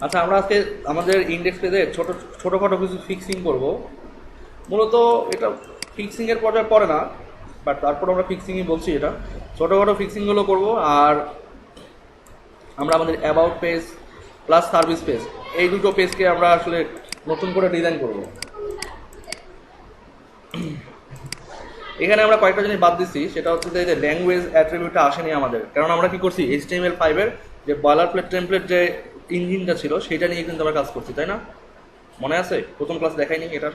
আচ্ছা, আমরা আজকে আমাদের ইন্ডেক্স পেজে ছোটোখাটো কিছু ফিক্সিং করব। মূলত এটা ফিক্সিংয়ের পর্যায়ে পড়ে না, বাট তারপর আমরা ফিক্সিংই বলছি। এটা ছোটোখাটো ফিক্সিংগুলো করব। আর আমরা আমাদের about page plus service page, এই দুটো পেজকে আমরা আসলে নতুন করে ডিজাইন করব। এখানে আমরা কয়েকটা জিনিস বাদ দিচ্ছি, সেটা হচ্ছে যে ল্যাঙ্গুয়েজ অ্যাট্রিবিউটটা আসেনি আমাদের, কারণ আমরা কি করছি, HTML5 এর যে বয়লার প্লেট টেমপ্লেট যে ইঞ্জিনটা ছিল সেটা নিয়ে কিন্তু আমরা কাজ করছি, তাই না? মনে আছে প্রথম ক্লাস দেখাইনি এটার?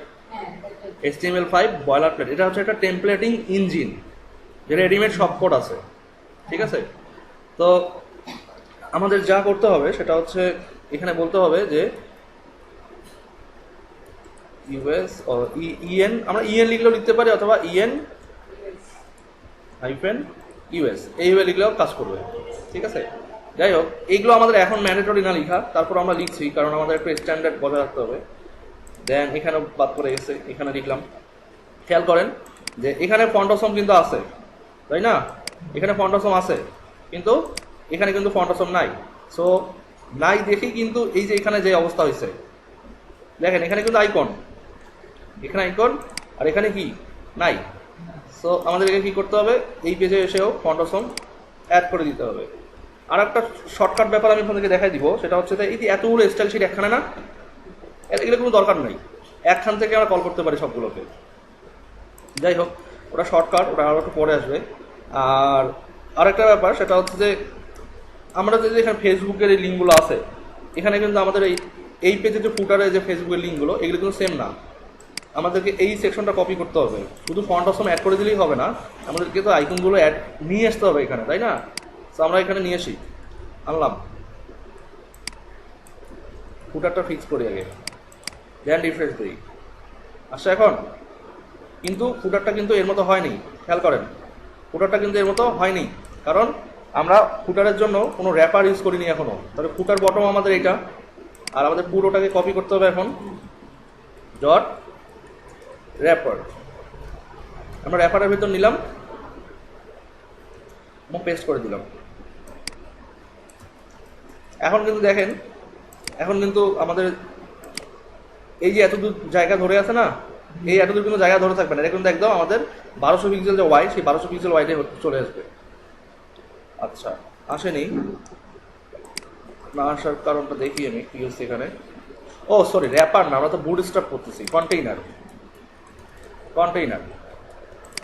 HTML5 বয়লার প্লেট, এটা হচ্ছে একটা টেমপ্লেটিং ইঞ্জিন, যে রেডিমেড সব কোড আছে, ঠিক আছে? তো আমাদের যা করতে হবে সেটা হচ্ছে এখানে বলতে হবে যে ইউএস ইএন, আমরা ইএন লিখলেও লিখতে পারি, অথবা ইএন হাইফেন ইউএস এইভাবে লিখলেও কাজ করবে, ঠিক আছে? যাই হোক, এইগুলো আমাদের এখন ম্যান্ডেটরি না লিখা, তারপর আমরা লিখছি কারণ আমাদের একটু স্ট্যান্ডার্ড বজায় রাখতে হবে। দেন এখানেও বাদ করে গেছে, এখানে লিখলাম। খেয়াল করেন যে এখানে ফন্টসম কিন্তু আছে, তাই না? এখানে ফন্টসম আছে, কিন্তু এখানে কিন্তু ফন্টসম নাই। সো নাই দেখেই কিন্তু এই যে এখানে যে অবস্থা হয়েছে, দেখেন এখানে কিন্তু আইকন, এখানে আইকন, আর এখানে কি নাই। সো আমাদেরকে কি করতে হবে, এই পেজে এসেও ফন্টসম অ্যাড করে দিতে হবে। আর একটা শর্টকাট ব্যাপার আমি আপনাদেরকে দেখাই দিব, সেটা হচ্ছে যে এই যে এতগুলো স্টাইল শিট একখানে না, এগুলো কোনো দরকার নেই, একখান থেকে আমরা কল করতে পারি সবগুলোকে। যাই হোক, ওটা শর্টকাট, ওটা আরও একটু পরে আসবে। আর আরেকটা ব্যাপার সেটা হচ্ছে যে আমরা যে এখানে ফেসবুকের এই লিঙ্কগুলো আছে, এখানে কিন্তু আমাদের এই পেজে যে ফুটারে যে ফেসবুকের লিঙ্কগুলো, এগুলো কিন্তু সেম না। আমাদেরকে এই সেকশনটা কপি করতে হবে, শুধু ফন্ট অপশন অ্যাড করে দিলেই হবে না, আমাদেরকে তো আইকনগুলো অ্যাড নিয়ে আসতে হবে এখানে, তাই না? তো আমরা এখানে নিয়ে আসি, আনলাম, ফুটারটা ফিক্স করি আগে, দেন রিফ্রেশ দিই। আচ্ছা, এখন কিন্তু ফুটারটা কিন্তু এর মতো হয়নি, খেয়াল করেন, ফুটারটা কিন্তু এর মতো হয়নি, কারণ আমরা ফুটারের জন্য কোনো র্যাপার ইউজ করিনি এখনো। তাহলে ফুটার বটম আমাদের এইটা, আর আমাদের পুরোটাকে কপি করতে হবে এখন, ডট র্যাপার। আমরা র্যাপারের ভিতর নিলাম এবং পেস্ট করে দিলাম। এখন কিন্তু দেখেন, এখন কিন্তু আমাদের এই যে এতদূর জায়গা ধরে আছে না, এই এতদূর কিন্তু জায়গা ধরে থাকবে না, এটা কিন্তু একদম আমাদের 1200 পিক্সেল যে ওয়াইড, সেই 1200 পিক্সেল ওয়াইডে চলে আসবে। আচ্ছা, আসেনি, না আসার কারণটা দেখি আমি কি হচ্ছে এখানে। ও সরি, র্যাপার না, আমরা তো বুটস্ট্র্যাপ করতেছি, কন্টেইনার। কন্টেইনার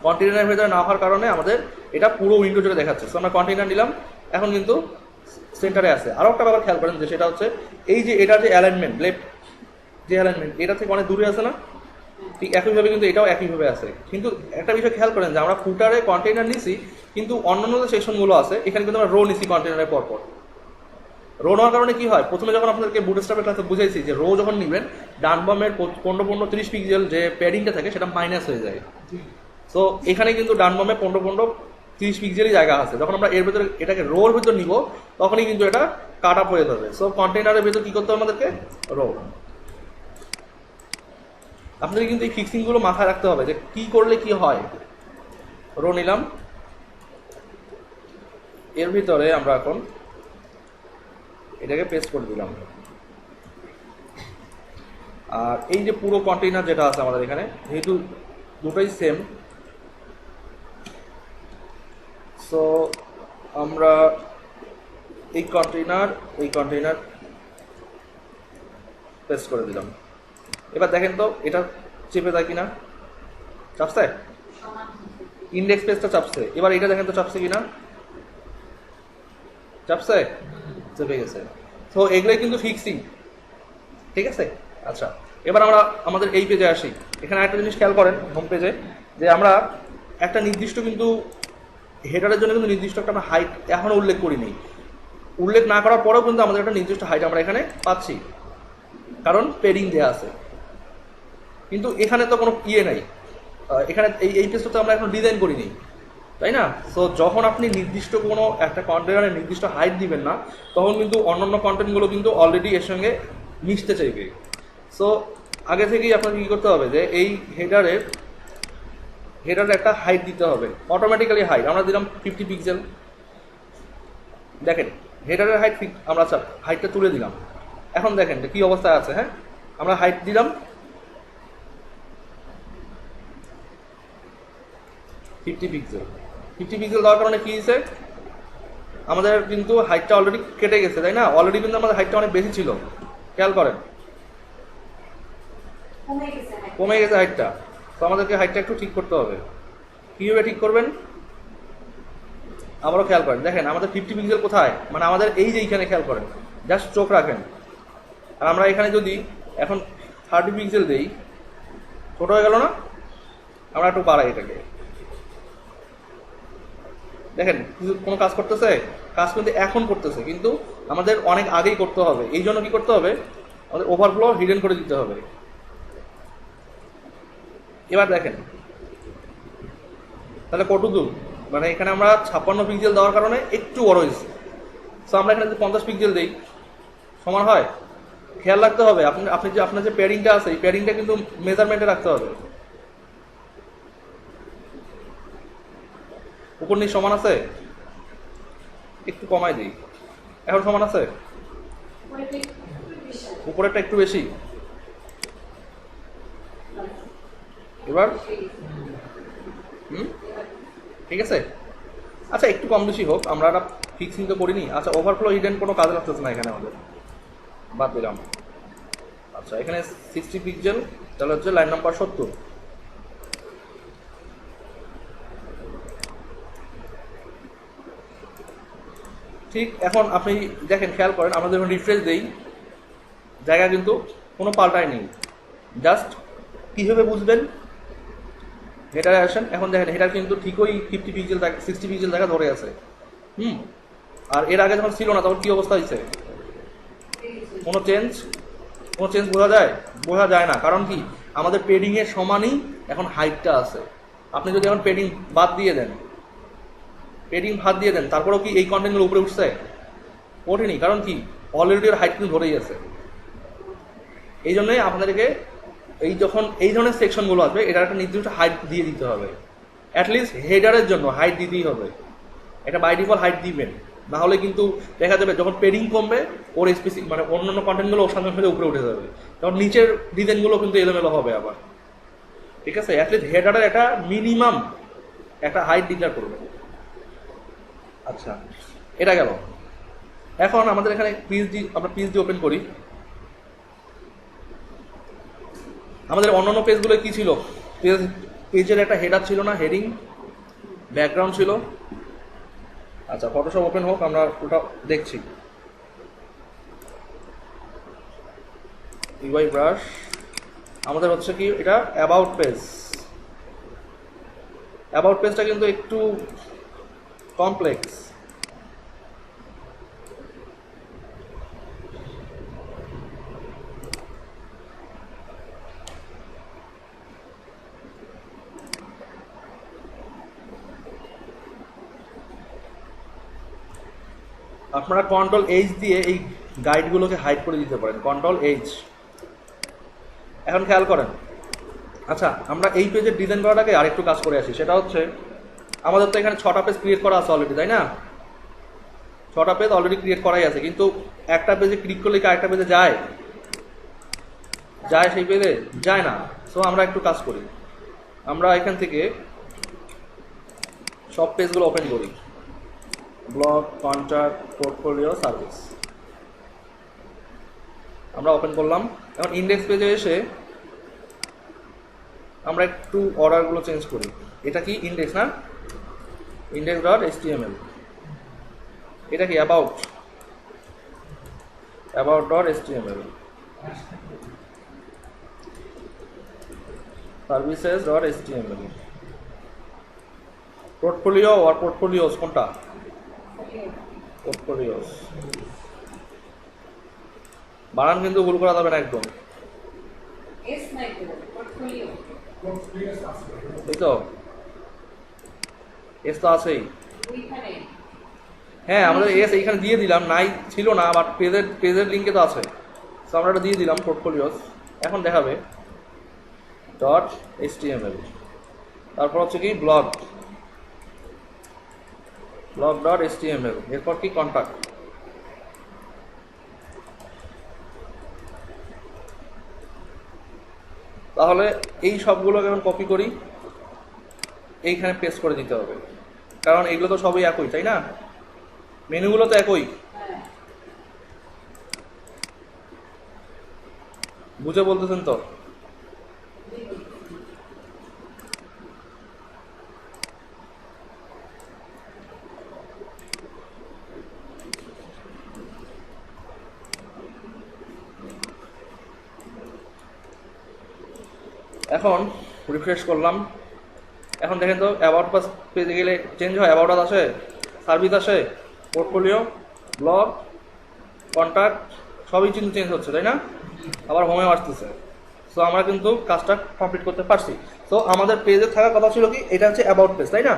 কন্টেইনারের ভেতরে না হওয়ার কারণে আমাদের এটা পুরো উইন্ডো জুড়ে দেখাচ্ছে। সো আমরা কন্টেইনার নিলাম, এখন কিন্তু সেন্টারে আছে। আরও একটা ব্যাপার খেয়াল করেন যে সেটা হচ্ছে এই যে এটার যে অ্যালাইনমেন্ট, লেফট যে অ্যালাইনমেন্ট, এটা থেকে অনেক দূরে আছে না, ঠিক একইভাবে কিন্তু এটাও একইভাবে আছে। কিন্তু একটা বিষয় খেয়াল করেন যে আমরা ফুটারে কন্টেইনার নিছি, কিন্তু অন্যান্য যে সেকশনগুলো আছে এখানে কিন্তু আমরা রো নিছি কন্টেইনারের পরপর। রো নেওয়ার কারণে কি হয়, প্রথমে যখন আপনাদেরকে বুটস্ট্র্যাপের ক্লাসে বুঝাইছি যে রো যখন নেবেন, ডান বামের 15-15-30 পিক্সেল যে প্যাডিংটা থাকে সেটা মাইনাস হয়ে যায়। সো এখানে কিন্তু ডান বামে 15-15-30 পিক্সেলই জায়গা আছে। যখন আমরা এর ভিতরে এটাকে রোর ভিতর নিব, তখনই কিন্তু এটা কাট আপ হয়ে যাবে। সো কন্টেইনারের ভিতর কি করতে হবে আমাদেরকে, রো। আপনাদের কিন্তু এই ফিক্সিংগুলো মাথায় রাখতে হবে যে কি করলে কি হয়। রো নিলাম, এর ভিতরে আমরা এখন এটাকে পেস্ট করে দিলাম। আর এই যে পুরো কন্টেইনার যেটা আছে আমাদের এখানে, যেহেতু দুটোই সেম, সো আমরা এই কন্টেইনার পেস্ট করে দিলাম। এবার দেখেন তো এটা চেপে যায় কিনা, চাপছে, ইন্ডেক্স পেজটা চাপছে। এবার এটা দেখেন তো চাপছে কিনা, চাপছে, চেপে গেছে। তো এগুলোই কিন্তু ফিক্সিং, ঠিক আছে? আচ্ছা, এবার আমরা আমাদের এই পেজে আসি। এখানে একটা জিনিস খেয়াল করেন, হোম পেজে, যে আমরা একটা নির্দিষ্ট কিন্তু হেডারের জন্য কিন্তু নির্দিষ্ট একটা আমরা হাইট এখনো উল্লেখ করিনি। উল্লেখ না করার পরেও কিন্তু আমাদের একটা নির্দিষ্ট হাইট আমরা এখানে পাচ্ছি, কারণ পেডিং দেওয়া আছে। কিন্তু এখানে তো কোনো ইয়ে নাই, এখানে এই পেজটা তো আমরা এখন ডিজাইন করিনি, তাই না? সো যখন আপনি নির্দিষ্ট কোনো একটা কন্টেনারের নির্দিষ্ট হাইট দিবেন না, তখন কিন্তু অন্যান্য কন্টেন্টগুলো কিন্তু অলরেডি এর সঙ্গে মিশতে চাইবে। সো আগে থেকেই আপনাকে কী করতে হবে, যে এই হেডারের একটা হাইট দিতে হবে, অটোমেটিক্যালি হাইট আমরা দিলাম 50 পিক্সেল। দেখেন হেডারের হাইট আমরা হাইটটা তুলে দিলাম। এখন দেখেন কি অবস্থায় আছে। হ্যাঁ, আমরা হাইট দিলাম 50 পিক্সেল। 50 পিক্সেল দেওয়ার কারণে কি হয়েছে, আমাদের কিন্তু হাইটটা অলরেডি কেটে গেছে, তাই না? অলরেডি কিন্তু আমাদের হাইটটা অনেক বেশি ছিল, খেয়াল করেন কমে গেছে হাইটটা। তো আমাদেরকে হাইটটা একটু ঠিক করতে হবে। কীভাবে ঠিক করবেন আবারও খেয়াল করেন, দেখেন আমাদের 50 পিক্সেল কোথায়, মানে আমাদের এই যে এইখানে খেয়াল করেন, জাস্ট চোখ রাখেন। আর আমরা এখানে যদি এখন 30 পিক্সেল দেই, ছোট হয়ে গেল না? আমরা একটু বাড়াই এটাকে, দেখেন কিছু কোনো কাজ করতেছে, কাজ কিন্তু এখন করতেছে, কিন্তু আমাদের অনেক আগেই করতে হবে। এই জন্য কি করতে হবে, আমাদের ওভারফ্লো হিডেন করে দিতে হবে। এবার দেখেন তাহলে কতদূর, মানে এখানে আমরা 56 পিক্সেল দেওয়ার কারণে একটু বড় হয়েছে। সো আমরা এখানে যদি 50 পিক্সেল দিই সমান হয়। খেয়াল রাখতে হবে আপনি যে আপনার যে প্যাডিংটা আছে, এই প্যাডিংটা কিন্তু মেজারমেন্টে রাখতে হবে। উপর নিচ সমান আছে, একটু কমাই দিই, এখন সমান আছে, উপরেরটা একটু বেশি। এবার ঠিক আছে, আচ্ছা একটু কম বেশি হোক, আমরা একটা ফিক্সিং তো করিনি। আচ্ছা ওভারফ্লো হিডেন কোনো কাজে লাগতেছে না এখানে, আমাদের বাদ দিলাম। আচ্ছা এখানে 60 পিক্সেল, তাহলে হচ্ছে লাইন নাম্বার 70। ঠিক এখন আপনি দেখেন, খেয়াল করেন আমরা যখন রিফ্রেশ দেই জায়গা কিন্তু কোনো পাল্টাই নেই। জাস্ট কীভাবে বুঝবেন, হেডারে আসেন। এখন দেখেন হেডার কিন্তু ঠিকই 50 পিক্সেল 60 পিক্সেল জায়গা ধরে আছে। আর এর আগে যখন ছিল না তখন কী অবস্থা হয়েছে, কোনো চেঞ্জ বোঝা যায় না। কারণ কি, আমাদের পেডিংয়ের সমানই এখন হাইটটা আছে। আপনি যদি এখন পেডিং বাদ দিয়ে দেন তারপরেও কি এই কন্টেন্টগুলো উপরে উঠছে? ওঠেনি। কারণ কি, অলরেডি ওর হাইট কিন্তু ধরেই আছে। এই জন্যই আপনাদেরকে যখন এই ধরনের সেকশনগুলো আসবে, এটার একটা নির্দিষ্ট হাইট দিয়ে দিতে হবে। অ্যাটলিস্ট হেডারের জন্য হাইট দিতেই হবে, এটা বাই ডিফল্ট হাইট দিবেন। না হলে কিন্তু দেখা যাবে যখন পেডিং কমবে ওর স্পেসিফিক মানে অন্যান্য কন্টেন্টগুলো ওর সাথে সাথে উপরে উঠে যাবে, তখন নিচের ডিজাইনগুলো কিন্তু এলোমেলো হবে আবার। ঠিক আছে, অ্যাটলিস্ট হেডারের একটা মিনিমাম একটা হাইট ডিক্লেয়ার করবে। আচ্ছা এটা গেল। এখন আমাদের এখানে আমরা পিএইচডি ওপেন করি। আমাদের অন্যান্য পেজগুলো কি ছিল, পেজের একটা হেডার ছিল না, হেডিং, ব্যাকগ্রাউন্ড ছিল। আচ্ছা ফটোশপ ওপেন হোক, আমরা ওটা দেখছি। ইউআই ব্রাশ, আমাদের হচ্ছে কি এটা অ্যাবাউট পেজটা কিন্তু একটু কমপ্লেক্স। আপনারা Ctrl+H দিয়ে এই গাইডগুলোকে হাইড করে দিতে পারেন, Ctrl+H। এখন খেয়াল করেন, আচ্ছা আমরা এই পেজের ডিজাইন করার আগে আরেকটু কাজ করে আসি। সেটা হচ্ছে আমাদের তো এখানে 6টা পেজ ক্রিয়েট করা আছে অলরেডি, তাই না? 6টা পেজ অলরেডি ক্রিয়েট করাই আছে, কিন্তু একটা পেজে ক্লিক করলে কি আরেকটা পেজে যায়? সেই পেজে যায় না। সো আমরা একটু কাজ করি, আমরা এখান থেকে সব পেজগুলো ওপেন করি, ব্লগ, কন্ট্যাক্ট, পোর্টফোলিও, সার্ভিস, আমরা ওপেন করলাম। এখন ইন্ডেক্স পেজে এসে আমরা একটু অর্ডারগুলো চেঞ্জ করি। এটা কি ইন্ডেক্স না, index.html। এটা কি about.html, services.html, পোর্টফোলিও আর পোর্টফোলিওস কোনটা? পোর্টফোলিওস। বানান কিন্তু ভুল করা যাবে না একদম, এই তো এস তো আছেই। হ্যাঁ আমাদের এস এইখানে দিয়ে দিলাম, নাই ছিল না, বাট পেজের লিঙ্কে তো আছে। সো আমরা এটা দিয়ে দিলাম পোর্টফোলিওস। এখন দেখাবে .html, তারপর হচ্ছে কি blog.html, এরপর কি কন্ট্যাক্ট। তাহলে এই সবগুলোকে এখন কপি করি, এইখানে পেস্ট করে দিতে হবে, কারণ এগুলো তো সবই একই, তাই না? মেনুগুলো তো একই, বুঝে বলতেছেন তো? এখন রিফ্রেশ করলাম, এখন দেখেন তো অ্যাবাউট পেজে গেলে চেঞ্জ হয়, অ্যাবাউট আস আসে, সার্ভিস আসে, পোর্টফোলিও, ব্লগ, কন্ট্যাক্ট সবই কিন্তু চেঞ্জ হচ্ছে, তাই না? আবার হোমেও আসতেছে। সো আমরা কিন্তু কাজটা কমপ্লিট করতে পারছি। সো আমাদের পেজে থাকার কথা ছিল কি, এটা হচ্ছে অ্যাবাউট পেজ, তাই না?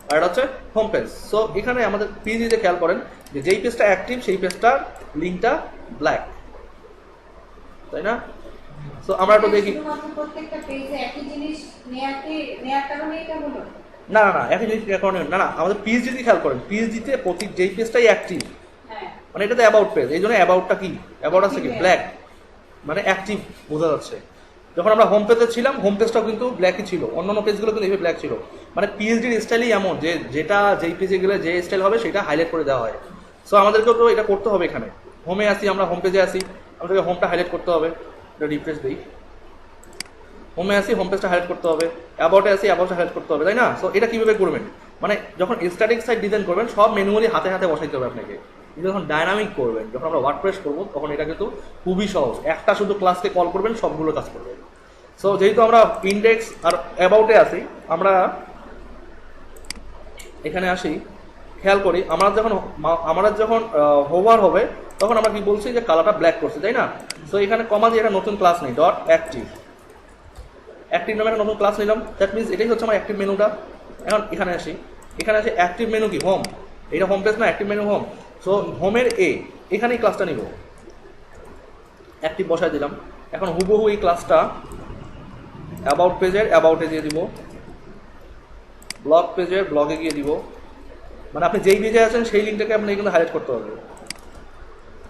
আর এটা হচ্ছে হোম পেজ। সো এখানে আমাদের পেজে খেয়াল করেন যে যেই পেজটা অ্যাক্টিভ সেই পেজটার লিঙ্কটা ব্ল্যাক, তাই না? সো আমরা একটু দেখি। না না না, একই জিনিস কারণে না, না আমাদের পেজ যদি খেয়াল করেন, পেজ দিতে প্রতি যেই পেজটাই অ্যাক্টিভ, মানে এটা তো অ্যাবাউট পেজ, এই জন্য অ্যাবাউটটা কি, অ্যাবাউট আছে কি ব্ল্যাক, মানে অ্যাক্টিভ বোঝা যাচ্ছে। যখন আমরা হোম পেজে ছিলাম, হোম পেজটাও কিন্তু ব্ল্যাকই ছিল, অন্যান্য পেজগুলো কিন্তু এইভাবে ব্ল্যাক ছিল। মানে পিএইচডির স্টাইলই এমন যে যেটা যেই পেজে গেলে যে স্টাইল হবে সেটা হাইলাইট করে দেওয়া হয়। সো আমাদেরকেও তো এটা করতে হবে। এখানে হোমে আসি, আমরা হোম পেজে আসি, আমাদেরকে হোমটা হাইলাইট করতে হবে। এটা রিফ্রেশ দিই, হোমে আসি, হোম পেজটা হাইলাইট করতে হবে, অ্যাবাউটে আসি, অ্যাবাউটটা হাইলাইট করতে হবে, তাই না? সো এটা কীভাবে করবেন, মানে যখন স্ট্যাটিক সাইট ডিজাইন করবেন সব ম্যানুয়ালি হাতে হাতে বসাইতে হবে আপনাকে। কিন্তু যখন ডায়নামিক করবেন, যখন আমরা ওয়ার্ডপ্রেস করবো, তখন এটা কিন্তু খুবই সহজ, একটা শুধু ক্লাসকে কল করবেন, সবগুলো কাজ করবে। সো যেহেতু আমরা ইন্ডেক্স আর অ্যাবাউটে আসি, আমরা এখানে আসি, খেয়াল করি আমরা যখন হোভার হবে তখন আমরা কি বলছি যে কালারটা ব্ল্যাক করছি, তাই না? সো এখানে কমা দিয়ে একটা নতুন ক্লাস নেই, ডট অ্যাক্টিভ, অ্যাক্টিভ নামে একটা নতুন ক্লাস নিলাম। দ্যাট মিনস এটাই হচ্ছে আমার অ্যাক্টিভ মেনুটা। এখন এখানে আসি, এখানে আসি অ্যাক্টিভ মেনু কি হোম, এটা হোম পেজ না, অ্যাক্টিভ মেনু হোম। সো হোমের এখানেই ক্লাসটা নিব, অ্যাক্টিভ বসায় দিলাম। এখন হুবহু এই ক্লাসটা অ্যাবাউট পেজের অ্যাবাউটে দিয়ে দিব, ব্লগ পেজের ব্লগে গিয়ে দিব। মানে আপনি যেই পেজে আছেন সেই লিঙ্কটাকে আপনি কিন্তু হাইলাইট করতে হবে।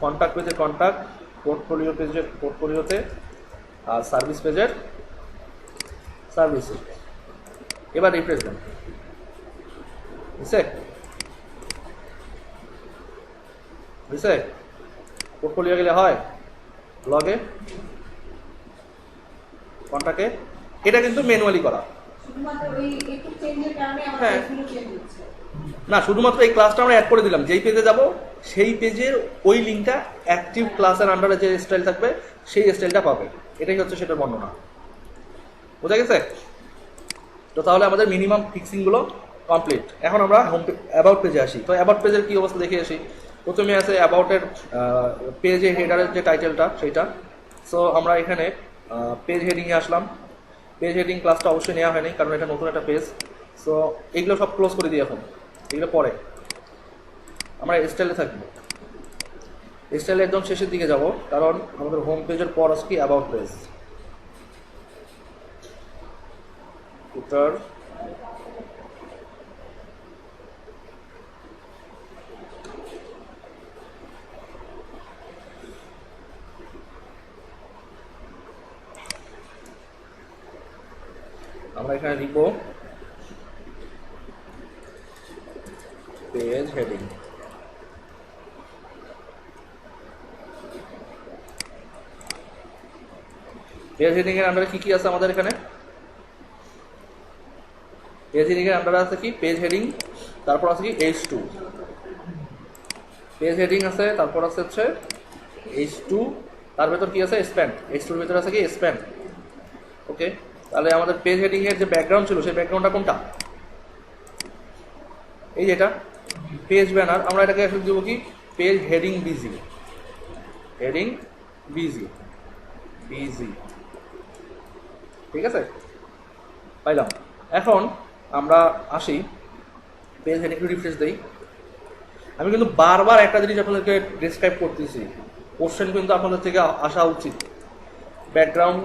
কন্ট্যাক্ট পেজের কন্ট্যাক্ট, পোর্টফোলিও পেজের পোর্টফোলিওতে, আর সার্ভিস পেজের সার্ভিসে। এবার রিফ্রেশ দেন, বুঝছে? বুঝছে? পোর্টফোলিও গেলে হয়, ব্লগে, কন্ট্যাক্টে। এটা কিন্তু ম্যানুয়ালি করা। হ্যাঁ না, শুধুমাত্র এই ক্লাসটা আমরা অ্যাড করে দিলাম, যেই পেজে যাব সেই পেজের ওই লিঙ্কটা অ্যাক্টিভ ক্লাসের আন্ডারে যে স্টাইল থাকবে সেই স্টাইলটা পাবে। এটাই হচ্ছে সেটার বর্ণনা। বোঝা গেছে? তো তাহলে আমাদের মিনিমাম ফিক্সিংগুলো কমপ্লিট। এখন আমরা অ্যাবাউট পেজে আসি। তো অ্যাবাউট পেজের কী অবস্থা দেখে আসি। প্রথমে আছে অ্যাবাউটের পেজে হেডারের যে টাইটেলটা সেইটা। সো আমরা এখানে পেজ হেডিংয়ে আসলাম। পেজ হেডিং ক্লাসটা অবশ্যই নেওয়া হয়নি, কারণ এটা নতুন একটা পেজ। সো এইগুলো সব ক্লোজ করে দিই। এখন এগুলো পরে আমরা স্টাইলে থাকবো, স্টাইলে একদম শেষের দিকে যাব, কারণ আমাদের হোম পেজের পর আছে কি অ্যাবাউট পেজ। ফুটার, আমরা এখানে লিখব পেজ হেডিং। পেজ হেডিং এর আন্ডারে কি আছে আমাদের এখানে? পেজ হেডিং এর আন্ডারে আছে কি পেজ হেডিং, তারপর আছে কি H2। পেজ হেডিং আছে, তারপর আছে হচ্ছে H2, তার ভেতর কি আছে স্প্যান। H2 এর ভেতর আছে কি স্প্যান। ওকে, তাহলে আমাদের পেজ হেডিং এর যে ব্যাকগ্রাউন্ড ছিল সেই ব্যাকগ্রাউন্ডটা কোনটা? এই যেটা পেজ ব্যানার। আমরা এটাকে আসলে দেবো কি page heading busy, heading busy, busy. ঠিক আছে, পাইলাম। এখন আমরা আসি পেজ হেডিং, একটু রিফ্রেশ দেই। আমি কিন্তু বারবার একটা জিনিস আপনাদেরকে ডিসক্রাইব করতেছি, কোশ্চেন কিন্তু আপনাদের থেকে আসা উচিত। ব্যাকগ্রাউন্ড,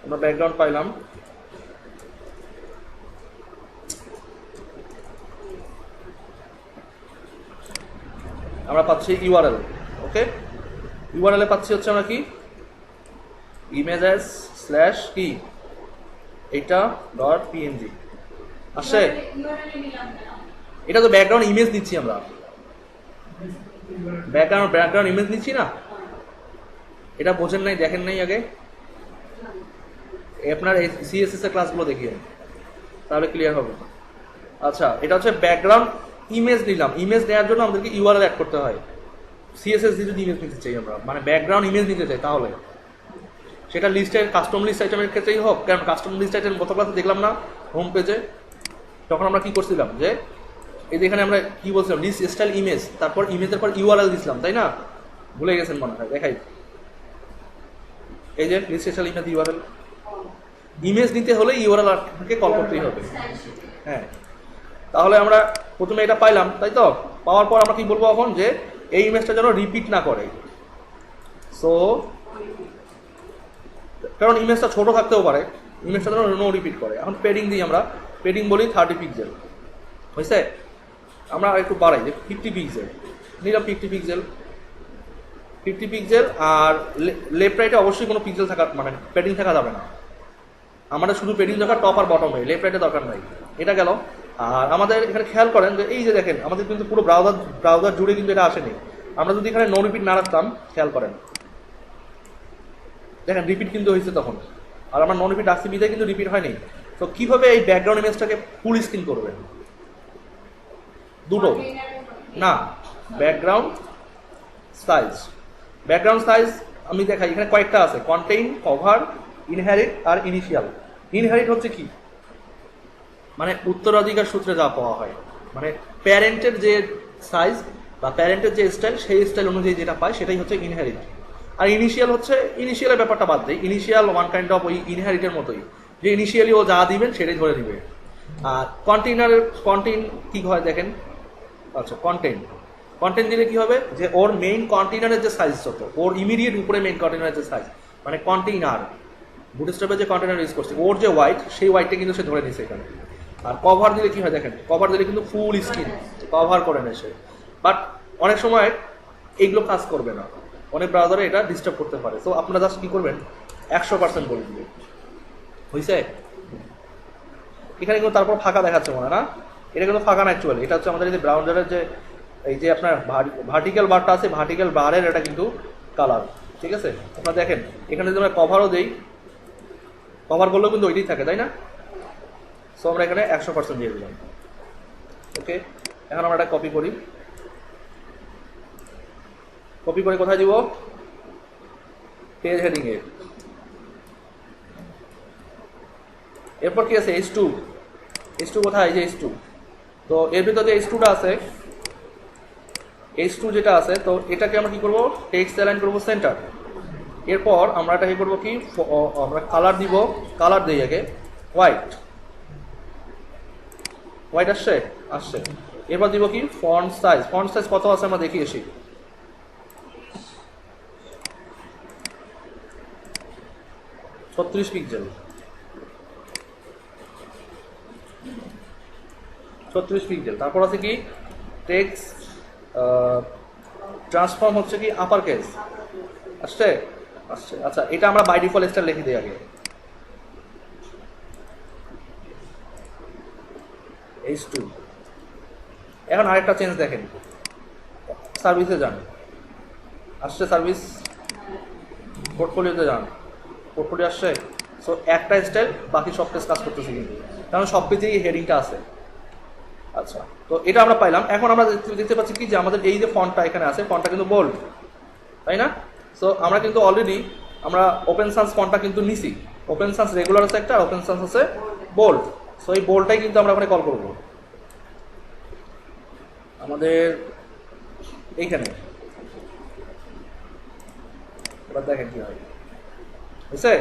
আমরা ব্যাকগ্রাউন্ড পাইলাম। আমরা পাচ্ছি ইউআরএল। ওকে, ইউআরএল এ পাচ্ছি হচ্ছে আমরা কি ইমেজেস স্ল্যাশ কি এটা ডট পিএনজি আসছে। এটা তো ব্যাকগ্রাউন্ড ইমেজ নিচ্ছি আমরা, ব্যাকগ্রাউন্ড ইমেজ নিচ্ছি না। এটা বোঝেন নাই, দেখেন নাই আগে আপনার এই সিএসএস এর ক্লাসগুলো দেখিয়ে, তাহলে ক্লিয়ার হবে। আচ্ছা, এটা হচ্ছে ব্যাকগ্রাউন্ড ইমেজ নিলাম। ইমেজ নেওয়ার জন্য আমাদেরকে ইউআরএল অ্যাড করতে হয়। সিএসএস দিয়ে যদি ইমেজ নিতে চাই আমরা, মানে ব্যাকগ্রাউন্ড ইমেজ নিতে চাই, তাহলে সেটা লিস্টের কাস্টম লিস্ট আইটেমের ক্ষেত্রেই হোক। কারণ কাস্টম লিস্ট আইটেম গত ক্লাসে দেখলাম না হোম পেজে, তখন আমরা কি করছিলাম যে এই যে এখানে আমরা কি বলছিলাম লিস্ট স্টাইল ইমেজ, তারপর ইমেজের পর ইউআরএল দিছিলাম, তাই না? ভুলে গেছেন মনে হয়, দেখাই। এই যে list style image URL, image নিতে হলে ইউআরএল কে কল করতেই হবে। হ্যাঁ, তাহলে আমরা প্রথমে এটা পাইলাম, তাই তো? পাওয়ার পর আমরা কি বলবো এখন, যে এই ইমেজটা যেন রিপিট না করে। সো কারণ ইমেজটা ছোট থাকতেও পারে, ইমেজটা যেন নো রিপিট করে। এখন পেডিং দিই আমরা, পেডিং বলি 30 পিক্সেল, হয়েছে? আমরা একটু বাড়াই যে 50 পিক্সেল নিলাম, 50 পিক্সেল। আর লেফট রাইটে অবশ্যই কোনো পিক্সেল থাকা, মানে পেডিং থাকা যাবে না। আমাদের শুধু পেডিং দরকার টপ আর বটমে, লেফট রাইটে দরকার নাই। এটা গেল। আর আমাদের এখানে খেয়াল করেন যে এই যে দেখেন আমাদের কিন্তু পুরো ব্রাউজার জুড়ে কিন্তু এটা আসেনি। আমরা যদি এখানে নো রিপিট না রাখতাম, খেয়াল করেন দেখেন রিপিট কিন্তু হয়েছে তখন। আর আমার নন রিপিট রাখছি বিদায় কিন্তু রিপিট হয়নি। তো কিভাবে এই ব্যাকগ্রাউন্ড ইমেজটাকে ফুল স্ক্রিন করবেন? দুটো না, ব্যাকগ্রাউন্ড সাইজ আমি দেখাই। এখানে কয়েকটা আছে, কন্টেইন, কভার, ইনহেরিট আর ইনিশিয়াল। ইনহেরিট হচ্ছে কি, মানে উত্তরাধিকার সূত্রে যা পাওয়া হয়, মানে প্যারেন্টের যে সাইজ বা প্যারেন্টের যে স্টাইল, সেই স্টাইল অনুযায়ী যেটা পায় সেটাই হচ্ছে ইনহেরিট। আর ইনিশিয়াল হচ্ছে, ইনিশিয়ালের ব্যাপারটা বাদ দেয়, ইনিশিয়াল ওয়ান কাইন্ড অফ ওই ইনহেরিটের মতোই, যে ইনিশিয়ালি ও যা দিবেন সেটাই ধরে দিবে। আর কন্টেইন কি হয় দেখেন। আচ্ছা, কন্টেন্ট দিলে কি হবে, যে ওর মেইন কন্টেইনারের যে সাইজ যত, ওর ইমিডিয়েট উপরে মেইন কন্টেইনারের যে সাইজ, মানে কন্টেইনার বুটস্ট্র্যাপে যে কন্টেইনার ইউজ করছে, ওর যে ওয়াইট, সেই ওয়াইটটা কিন্তু সে ধরে নিছে এখানে। আর কভার দিলে কি হয় দেখেন, কভার দিলে কিন্তু ফুল স্ক্রিন কভার করে নেয় সে। বাট অনেক সময় এইগুলো কাজ করবে না, অনেক ব্রাউজারে এটা ডিস্টার্ব করতে পারে। তো আপনারা জাস্ট কি করবেন, 100% বলে দিবেন, হয়েছে? এখানে কিন্তু তারপর ফাঁকা দেখাচ্ছে মনে না, এটা কিন্তু ফাঁকা না অ্যাকচুয়ালি। এটা হচ্ছে আমাদের এই যে ব্রাউজারের যে এই যে আপনার ভার্টিক্যাল বারটা আছে, ভার্টিক্যাল বারের এটা কিন্তু কালার, ঠিক আছে? আপনারা দেখেন এখানে যদি আমরা কভারও দিই, কভার করলেও কিন্তু ওইটাই থাকে, তাই না? সো আমরা এখানে 100% দিয়ে দিলাম। ওকে, এখন আমরা এটা কপি করি। কপি করে কোথায় দিব, পেজ হেডিং এ। এরপর কি আছে, H2 কোথায়, এই যে H2। তো এর ভিতরে যে H2টা আছে, H2 যেটা আছে, তো এটাকে আমরা কি করব, টেক্সট অ্যালাইন করব সেন্টার। এরপর আমরা এটা কি করব, কি আমরা কালার দিব, কালার দিই আগে হোয়াইট আসছে। এরপর দিব কি, ফন্ট সাইজ কত আছে আমরা দেখি এসি। 36 pixel, 36 pixel. তারপর আছে কি, টেক্সট ট্রান্সফর্ম হচ্ছে কি আপার কেস, আসছে। আচ্ছা, এটা আমরা বাই ডিফল্ট স্টাইল লিখে দিই আগে, H2। এখন আরেকটা চেঞ্জ দেখেন, সার্ভিসে যান, আসছে সার্ভিস, পোর্টফোলিওতে যান, পোর্টফোলিও আসছে। সো একটা স্টাইল, বাকি সব পেজ কাজ করতেছে কিন্তু, কারণ সব পেজেই হেডিংটা আছে। আচ্ছা, তো এটা আমরা পাইলাম। এখন আমরা দেখতে পাচ্ছি কি, যে আমাদের এই যে ফন্টটা এখানে আছে, ফন্টটা কিন্তু বোল্ড, তাই না? সো আমরা কিন্তু অলরেডি আমরা ওপেন সান্স ফন্টটা কিন্তু নিছি। ওপেন সান্স রেগুলার আছে একটা, ওপেন সান্স আছে বোল্ড। সো এই বোল্ডটাই কিন্তু আমরা ওখানে কল করব আমাদের এইখানে। এবার দেখেন কি হয়, বুঝছে?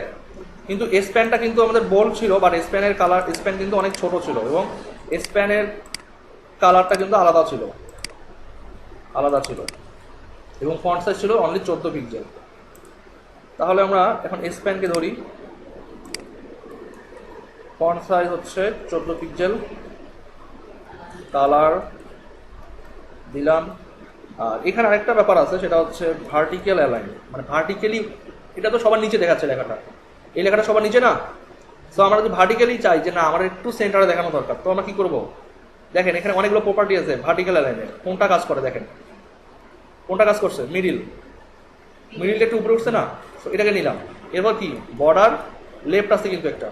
কিন্তু স্প্যানটা কিন্তু আমাদের বোল্ড ছিল, বাট স্প্যানের কালার, স্প্যান কিন্তু অনেক ছোট ছিল, এবং স্প্যানের কালারটা কিন্তু আলাদা ছিল, এবং ফন্ট সাইজ ছিল অনলি 14 পিক্সেল। তাহলে আমরা এখন স্প্যানকে ধরি, ফন্ট সাইজ হচ্ছে 14 পিক্সেল, কালার দিলাম। আর এখানে আরেকটা ব্যাপার আছে, সেটা হচ্ছে ভার্টিক্যাল অ্যালাইন, মানে ভার্টিক্যালি এটা তো সবার নিচে দেখাচ্ছে লেখাটা, এই লেখাটা সবার নিচে না। সো আমরা যদি ভার্টিক্যালি চাই যে না আমার একটু সেন্টারে দেখানো দরকার, তো আমরা কি করব? দেখেন এখানে অনেকগুলো প্রপার্টি আছে ভার্টিক্যাল অ্যালাইনের, কোনটা কাজ করে দেখেন, কোনটা কাজ করছে? মিডিলটা একটু উপরে উঠছে না, তো এটাকে নিলাম। এরপর কি বর্ডার লেফট আছে, কিন্তু একটা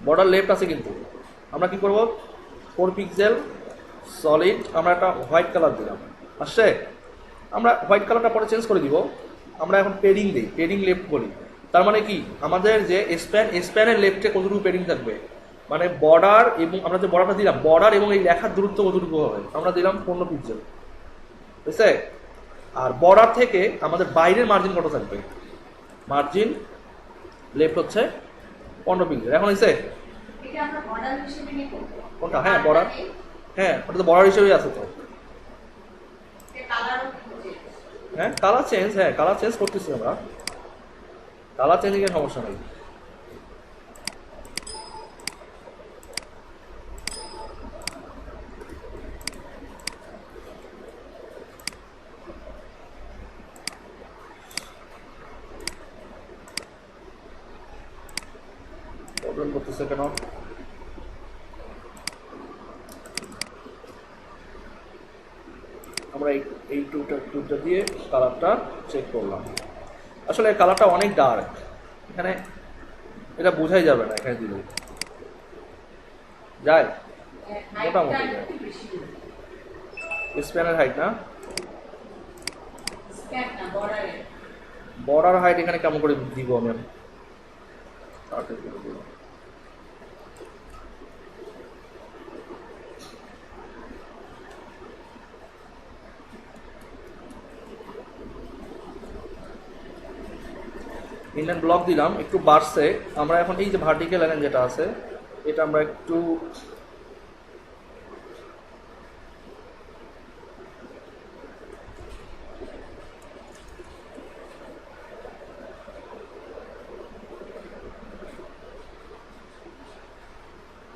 বর্ডার লেফট আছে, কিন্তু আমরা কি করব 4 পিক্সেল সলিড আমরা একটা হোয়াইট কালার দিলাম, আসছে। আমরা হোয়াইট কালারটা পরে চেঞ্জ করে দিব। আমরা এখন পেডিং দিই, পেডিং লেফট বলি। তার মানে কি আমাদের যে স্প্যানের লেফটে কতটুকু পেডিং থাকবে, মানে বর্ডার এবং আমরা যে বর্ডারটা দিলাম, বর্ডার এবং এই লেখার দূরত্ব কতটুকু হবে, আমরা দিলাম 15 পিক্সেল, বুঝছে? আর বর্ডার থেকে আমাদের বাইরের মার্জিন কত থাকবে, মার্জিন লেফট হচ্ছে 15 পিক্সেল। এখন হয়েছে কোনটা? হ্যাঁ বর্ডার, হ্যাঁ ওটা তো বর্ডার হিসেবেই আছে তো। হ্যাঁ কালার চেঞ্জ, হ্যাঁ কালার চেঞ্জ করতেছি আমরা, কালার চেঞ্জিং এর সমস্যা নেই। প্রবলেম করতেছে কেন? আমরা এই টুটা দিয়ে কালারটা চেক করলাম। আসলে কালারটা অনেক ডার্ক, এখানে এটা বোঝাই যাবে না, এখানে দিলে যায় মোটামুটি স্প্যানের হাইট না, বর্ডার হাইট এখানে কেমন করে দিব আমি? ইনলাইন ব্লক দিলাম, একটু বাড়ছে। আমরা এখন এই যে ভার্টিক্যাল লাইন যেটা আছে এটা আমরা একটু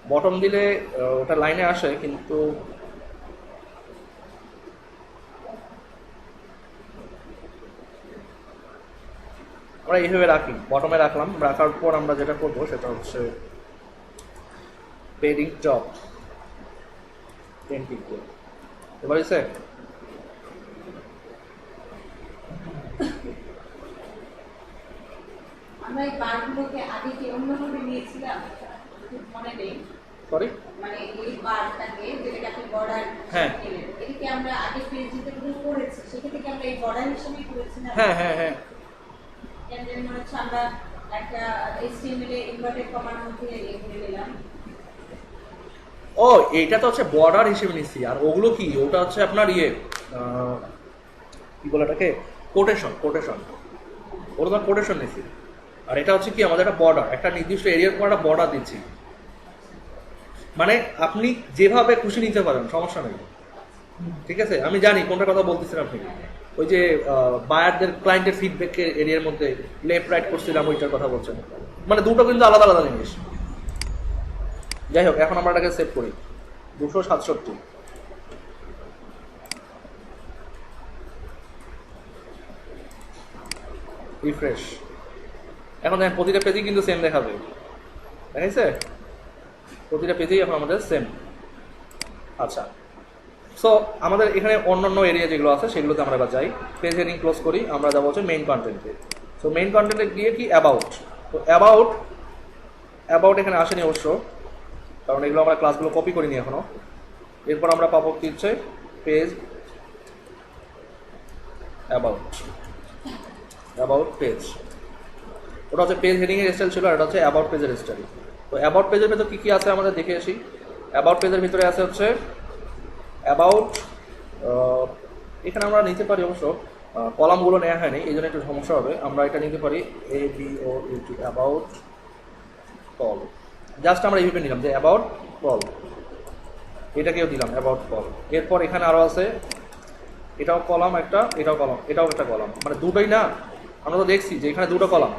বটম দিলে ওটা লাইনে আসে, কিন্তু আমরা এইভাবে রাখি, বটমে রাখলাম। রাখার পর আমরা যেটা করবো সেটা হচ্ছে পেডিং টপ 10 পিক্সেল। এবার এসে আমরা এই বারগুলোকে আগে কি অন্যভাবে নিয়েছিলাম মনে নেই, সরি মানে এই বারটাকে যেটাকে আপনি বর্ডার দিলেন, এটাকে আমরা আগে পেজেতে করেছি, সেক্ষেত্রে কি আমরা এই বর্ডার হিসেবেই করেছিলাম? হ্যাঁ হ্যাঁ হ্যাঁ, কেন মনে হচ্ছে আমরা একটা HTML এ ইনভার্টেড কমার মধ্যে এগুলো নিলাম। ও এইটা তো হচ্ছে বর্ডার হিসেবে নিচ্ছি, আর ওগুলো কি, ওটা হচ্ছে আপনার ইয়ে কি বলে এটাকে, কোটেশন, ওটা তো কোটেশন নিচ্ছি। আর এটা হচ্ছে কি আমাদের একটা বর্ডার, একটা নির্দিষ্ট এরিয়ার পর একটা বর্ডার দিচ্ছি। মানে আপনি যেভাবে খুশি নিতে পারেন, সমস্যা নেই, ঠিক আছে? আমি জানি কোনটা কথা বলতেছেন আপনি, ওই যে বায়ারদের ক্লায়েন্টের ফিডব্যাকের এরিয়ার মধ্যে লেফট রাইট করছিলাম, ওইটার কথা বলছেন। মানে দুটো কিন্তু আলাদা আলাদা জিনিস। যাই হোক, এখন আমরা এটাকে সেভ করি 267 রিফ্রেশ। এখন দেখেন প্রতিটা পেজেই কিন্তু সেম দেখাবে, দেখাইছে? প্রতিটা পেজেই এখন আমাদের সেম। আচ্ছা, সো আমাদের এখানে অন্যান্য এরিয়া যেগুলো আছে সেগুলোতে আমরা এবার যাই। পেজ হেডিং ক্লোজ করি, আমরা যাবো হচ্ছে মেইন কন্টেন্টে। সো মেইন কন্টেন্টে গিয়ে কি অ্যাবাউট, তো অ্যাবাউট এখানে আসেনি অবশ্য, কারণ এগুলো আমরা ক্লাসগুলো কপি করিনি এখনো। এরপর আমরা পাবো কি হচ্ছে পেজ অ্যাবাউট পেজ, ওটা হচ্ছে পেজ হেডিংয়ের স্টাইল ছিল, আর এটা হচ্ছে অ্যাবাউট পেজের স্টাইল। তো অ্যাবাউট পেজের ভেতর কী কী আছে আমাদের দেখে আসি। অ্যাবাউট পেজের ভিতরে আছে হচ্ছে অ্যাবাউট, এখানে আমরা নিতে পারি, অবশ্য কলামগুলো নেওয়া হয়নি এই জন্য একটু সমস্যা হবে। আমরা এটা নিতে পারি ABOUT, অ্যাবাউট কল। জাস্ট আমরা এইভাবে নিলাম যে অ্যাবাউট কল, এটাকেও দিলাম অ্যাবাউট কল। এরপর এখানে আরও আছে, এটাও কলাম একটা, এটাও কলাম, এটাও একটা কলাম, মানে দুটোই না। আমরা তো দেখছি যে এখানে দুটো কলাম,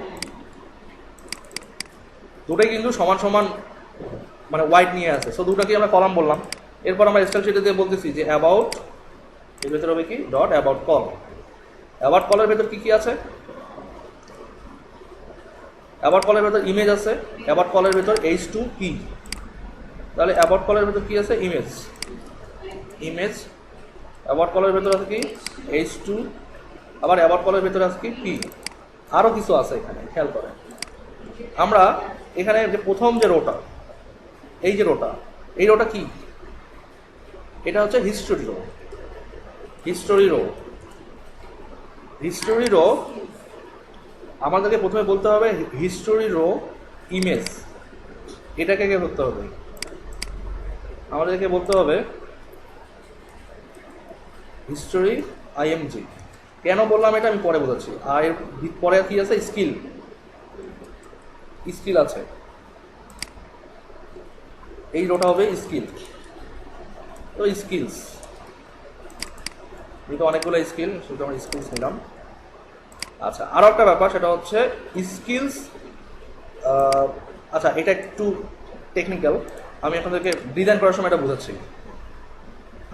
দুটোই কিন্তু সমান সমান মানে ওয়াইড নিয়ে আছে, সো দুটোকেই আমরা কলাম বললাম। এরপর আমরা স্টাইল শিটে দিয়ে বলতেছি যে অ্যাবাউট, এর ভেতর হবে কি ডট অ্যাবাউট কল। অ্যাবাউট কলের ভেতর কী কী আছে, অ্যাবাউট কলের ভেতর ইমেজ আছে, অ্যাবাউট কলের ভেতর H2P, তাহলে অ্যাবাউট কলের ভেতর কি আছে? Image, image. অ্যাবাউট কলের ভেতর আছে কি? H2, আবার অ্যাবাউট কলের ভেতর আছে কি? P। আরও কিছু আছে এখানে, খেয়াল করেন। আমরা এখানে যে প্রথম যে রোটা, এই যে রোটা, এই রোটা কি? এটা হচ্ছে history row. History row, history row আমাদেরকে প্রথমে বলতে হবে হিস্টোরি রো ইমেজ। এটাকে কে করতে হবে? আমাদেরকে বলতে হবে হিস্টোরি আইএমজি। কেন বললাম এটা আমি পরে বোঝাচ্ছি। আর এর পরে কি আছে? স্কিল, স্কিল আছে, এই রোটা হবে স্কিল। তো স্কিলস, যেহেতু অনেকগুলো স্কিল, সেটা আমরা স্কিলস নিলাম। আচ্ছা, আরও একটা ব্যাপার, সেটা হচ্ছে স্কিলস। আচ্ছা, এটা একটু টেকনিক্যাল, আমি আপনাদেরকে ডিজাইন করার সময় এটা বোঝাচ্ছি।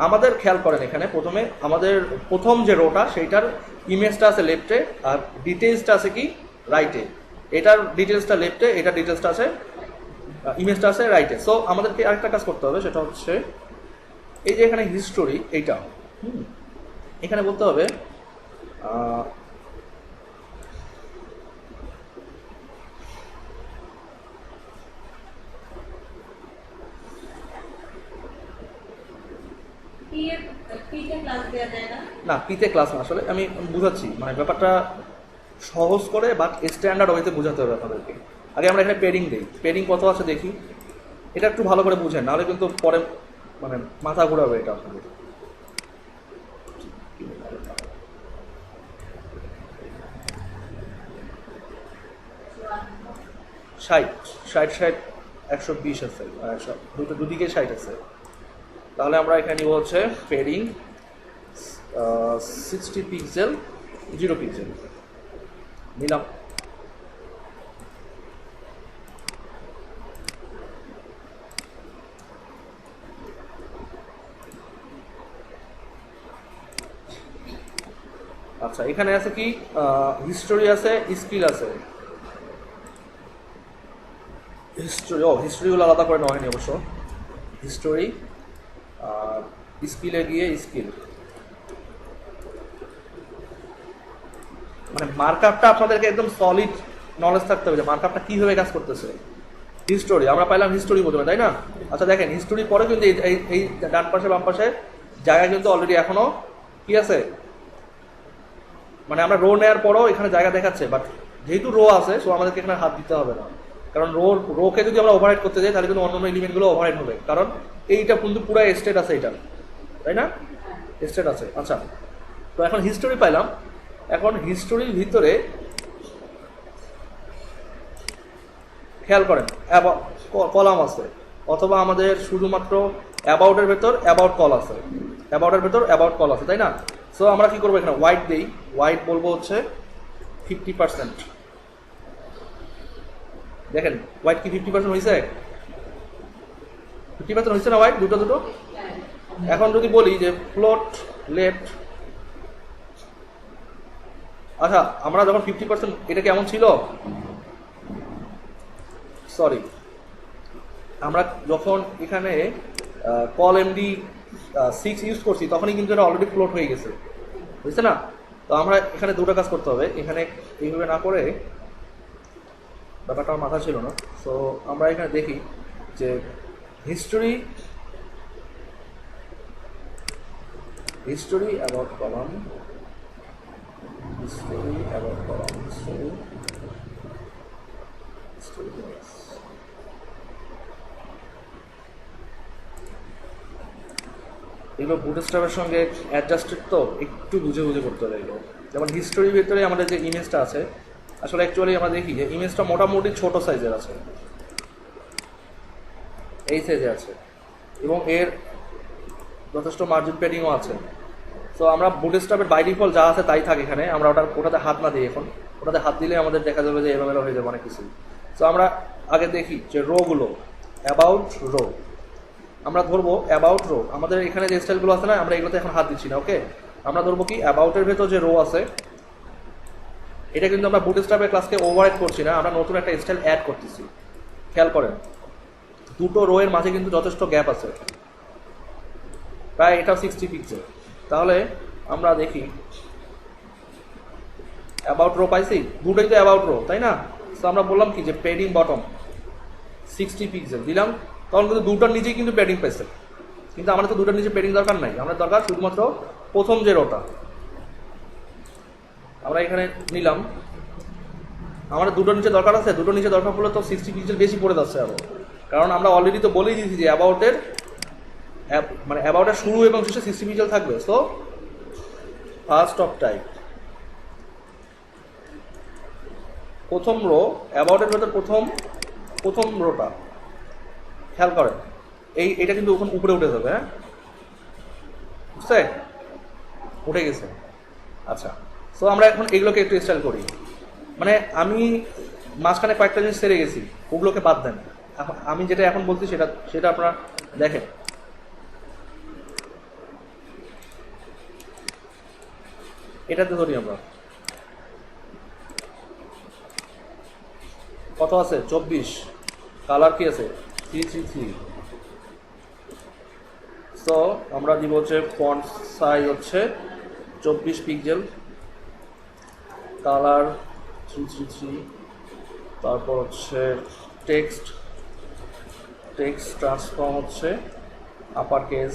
আমাদের খেয়াল করেন, এখানে প্রথমে আমাদের প্রথম যে রোটা, সেইটার ইমেজটা আছে লেফটে, আর ডিটেলসটা আছে কি? রাইটে। এটার ডিটেলসটা লেফটে, এটার ডিটেলসটা আছে, ইমেজটা আছে রাইটে। সো আমাদেরকে আরেকটা কাজ করতে হবে, সেটা হচ্ছে এই যে এখানে হিস্টোরি, এইটা এখানে বলতে হবে না, পিতে ক্লাস না, আসলে আমি বুঝাচ্ছি, মানে ব্যাপারটা সহজ করে বাট স্ট্যান্ডার্ড ওয়েতে বোঝাতে হবে আপনাদেরকে। আগে আমরা এখানে পেডিং দিই, পেডিং কত আছে দেখি, এটা একটু ভালো করে বুঝেন, নাহলে কিন্তু পরে মানে মাথা ঘুরাবে এটা আপনাদের। 60, 60, 120 আছে, দুদিকে 60 আছে। তাহলে আমরা এখানে নিব হচ্ছে পেডিং 60 পিক্সেল 0 পিক্সেল নিলাম। আচ্ছা, এখানে আছে কি? হিস্টোরি আছে, স্কিল আছে। হিস্টোরি, হিস্টোরিগুলো আলাদা করে নেওয়া হয়নি অবশ্য। হিস্টোরি আর স্কিলে গিয়ে স্কিল, মানে মার্কআপটা আপনাদেরকে একদম সলিড নলেজ থাকতে হবে যে মার্কআপটা কীভাবে কাজ করতেছে। হিস্টোরি আমরা পাইলাম হিস্টোরি প্রথমে, তাই না? আচ্ছা দেখেন, হিস্টোরি পরে কিন্তু এই ডান পাশে বাম পাশে জায়গা কিন্তু অলরেডি এখনও কি আছে, মানে আমরা রো নেওয়ার পরও এখানে জায়গা দেখাচ্ছে, বাট যেহেতু রো আছে সো আমাদেরকে এখানে হাত দিতে হবে না, কারণ রোকে যদি আমরা ওভাররাইড করতে যাই তাহলে কিন্তু অন্য এলিমেন্টগুলো ওভাররাইড হবে, কারণ এইটা কিন্তু পুরো স্টেট আছে, এটা তাই না? স্টেট আছে। আচ্ছা, তো এখন হিস্টোরি পাইলাম। এখন হিস্টোরির ভিতরে খেয়াল করেন কলাম আছে, অথবা আমাদের শুধুমাত্র অ্যাবাউটের ভেতর অ্যাবাউট কল আছে, অ্যাবাউটের ভেতর অ্যাবাউট কল আছে, তাই না? সো আমরা কি করবো, এখানে হোয়াইট দেই। হোয়াইট বলবো হচ্ছে 50%। দেখেন হোয়াইট কি 50% হয়েছে? 50% হয়েছে না হোয়াইট? দুটো দুটো। এখন যদি বলি যে ফ্লোট লেফট, আচ্ছা আমরা যখন 50%, এটা কেমন ছিল? সরি, আমরা যখন এখানে কল এমডি 6 ইউজ করছি তখনই কিন্তু এটা অলরেডি ফ্লোট হয়ে গেছে, বুঝছে না? তো আমরা এখানে দুটো কাজ করতে হবে, এখানে এইভাবে না করে, ব্যাপারটা আমার মাথা ছিল না। সো আমরা এখানে দেখি যে history about column, history about column, history এগুলো বুটস্ট্র্যাপের সঙ্গে অ্যাডজাস্টেড, তো একটু বুঝে বুঝে করতে হবে এগুলো। যেমন হিস্টোরির ভিতরে আমাদের যে ইমেজটা আছে, আসলে অ্যাকচুয়ালি আমরা দেখি যে ইমেজটা মোটামুটি ছোট সাইজের আছে, এই সাইজে আছে, এবং এর যথেষ্ট মার্জিন পেডিংও আছে। সো আমরা বুটস্ট্র্যাপের বাই ডিফল্ট যা আছে তাই থাকে এখানে, আমরা ওটাতে হাত না দিই। এখন ওটাতে হাত দিলে আমাদের দেখা যাবে যে এলোমেলো হয়ে যাবে অনেক কিছু। সো আমরা আগে দেখি যে রোগুলো, অ্যাবাউট রো, আমরা ধরবো অ্যাবাউট রো। আমাদের এখানে যে স্টাইলগুলো আছে না, আমরা এগুলোতে এখন হাত দিচ্ছি না, ওকে? আমরা ধরবো কি অ্যাবাউটের ভেতর যে রো আছে, এটা কিন্তু আমরা বুটস্ট্র্যাপের ক্লাসকে ওভাররাইড করছি না, আমরা নতুন একটা স্টাইল অ্যাড করতেছি। খেয়াল করেন দুটো রো এর মাঝে কিন্তু যথেষ্ট গ্যাপ আছে, প্রায় এটাও 60 পিক্সেল। তাহলে আমরা দেখি অ্যাবাউট রো পাইছি, দুটোই তো অ্যাবাউট রো তাই না? তো আমরা বললাম কি যে প্যাডিং বটম 60 পিক্সেল দিলাম, তখন কিন্তু দুটোর নিচেই কিন্তু প্যাডিং পাইছে। কিন্তু আমাদের তো দুটোর নিচে প্যাডিং দরকার নাই, আমাদের দরকার শুধুমাত্র প্রথম যে রোটা। আমরা এখানে নিলাম, আমাদের দুটোর নিচে দরকার আছে, দুটোর নিচে দরকার পড়লে তো 60 পিক্সেল বেশি পড়ে যাচ্ছে আরো, কারণ আমরা অলরেডি তো বলেই দিয়েছি যে অ্যাবাউটের মানে অ্যাবাউটের শুরু এবং শেষে 60 পিক্সেল থাকবে। সো ফার্স্ট অফ টাইপ প্রথম রো, অ্যাবাউটের ভেতর প্রথম রোটা খেয়াল করেন, এইটা কিন্তু ওখানে উপরে উঠে যাবে। হ্যাঁ বুঝছে, উঠে গেছে। আচ্ছা, সো আমরা এখন এগুলোকে একটু স্টাইল করি। মানে আমি মাঝখানে কয়েকটা জিনিস সেরে গেছি, ওগুলোকে বাদ দেন। আমি যেটা এখন বলছি সেটা আপনারা দেখেন। এটাতে ধরি আমরা কত আছে 24, কালার কি আছে 333। সো আমরা দিব হচ্ছে ফন্ট সাইজ হচ্ছে 24 পিক্সেল, কালার 333, তারপর হচ্ছে টেক্সট ট্রান্সফর্ম হচ্ছে আপার কেস,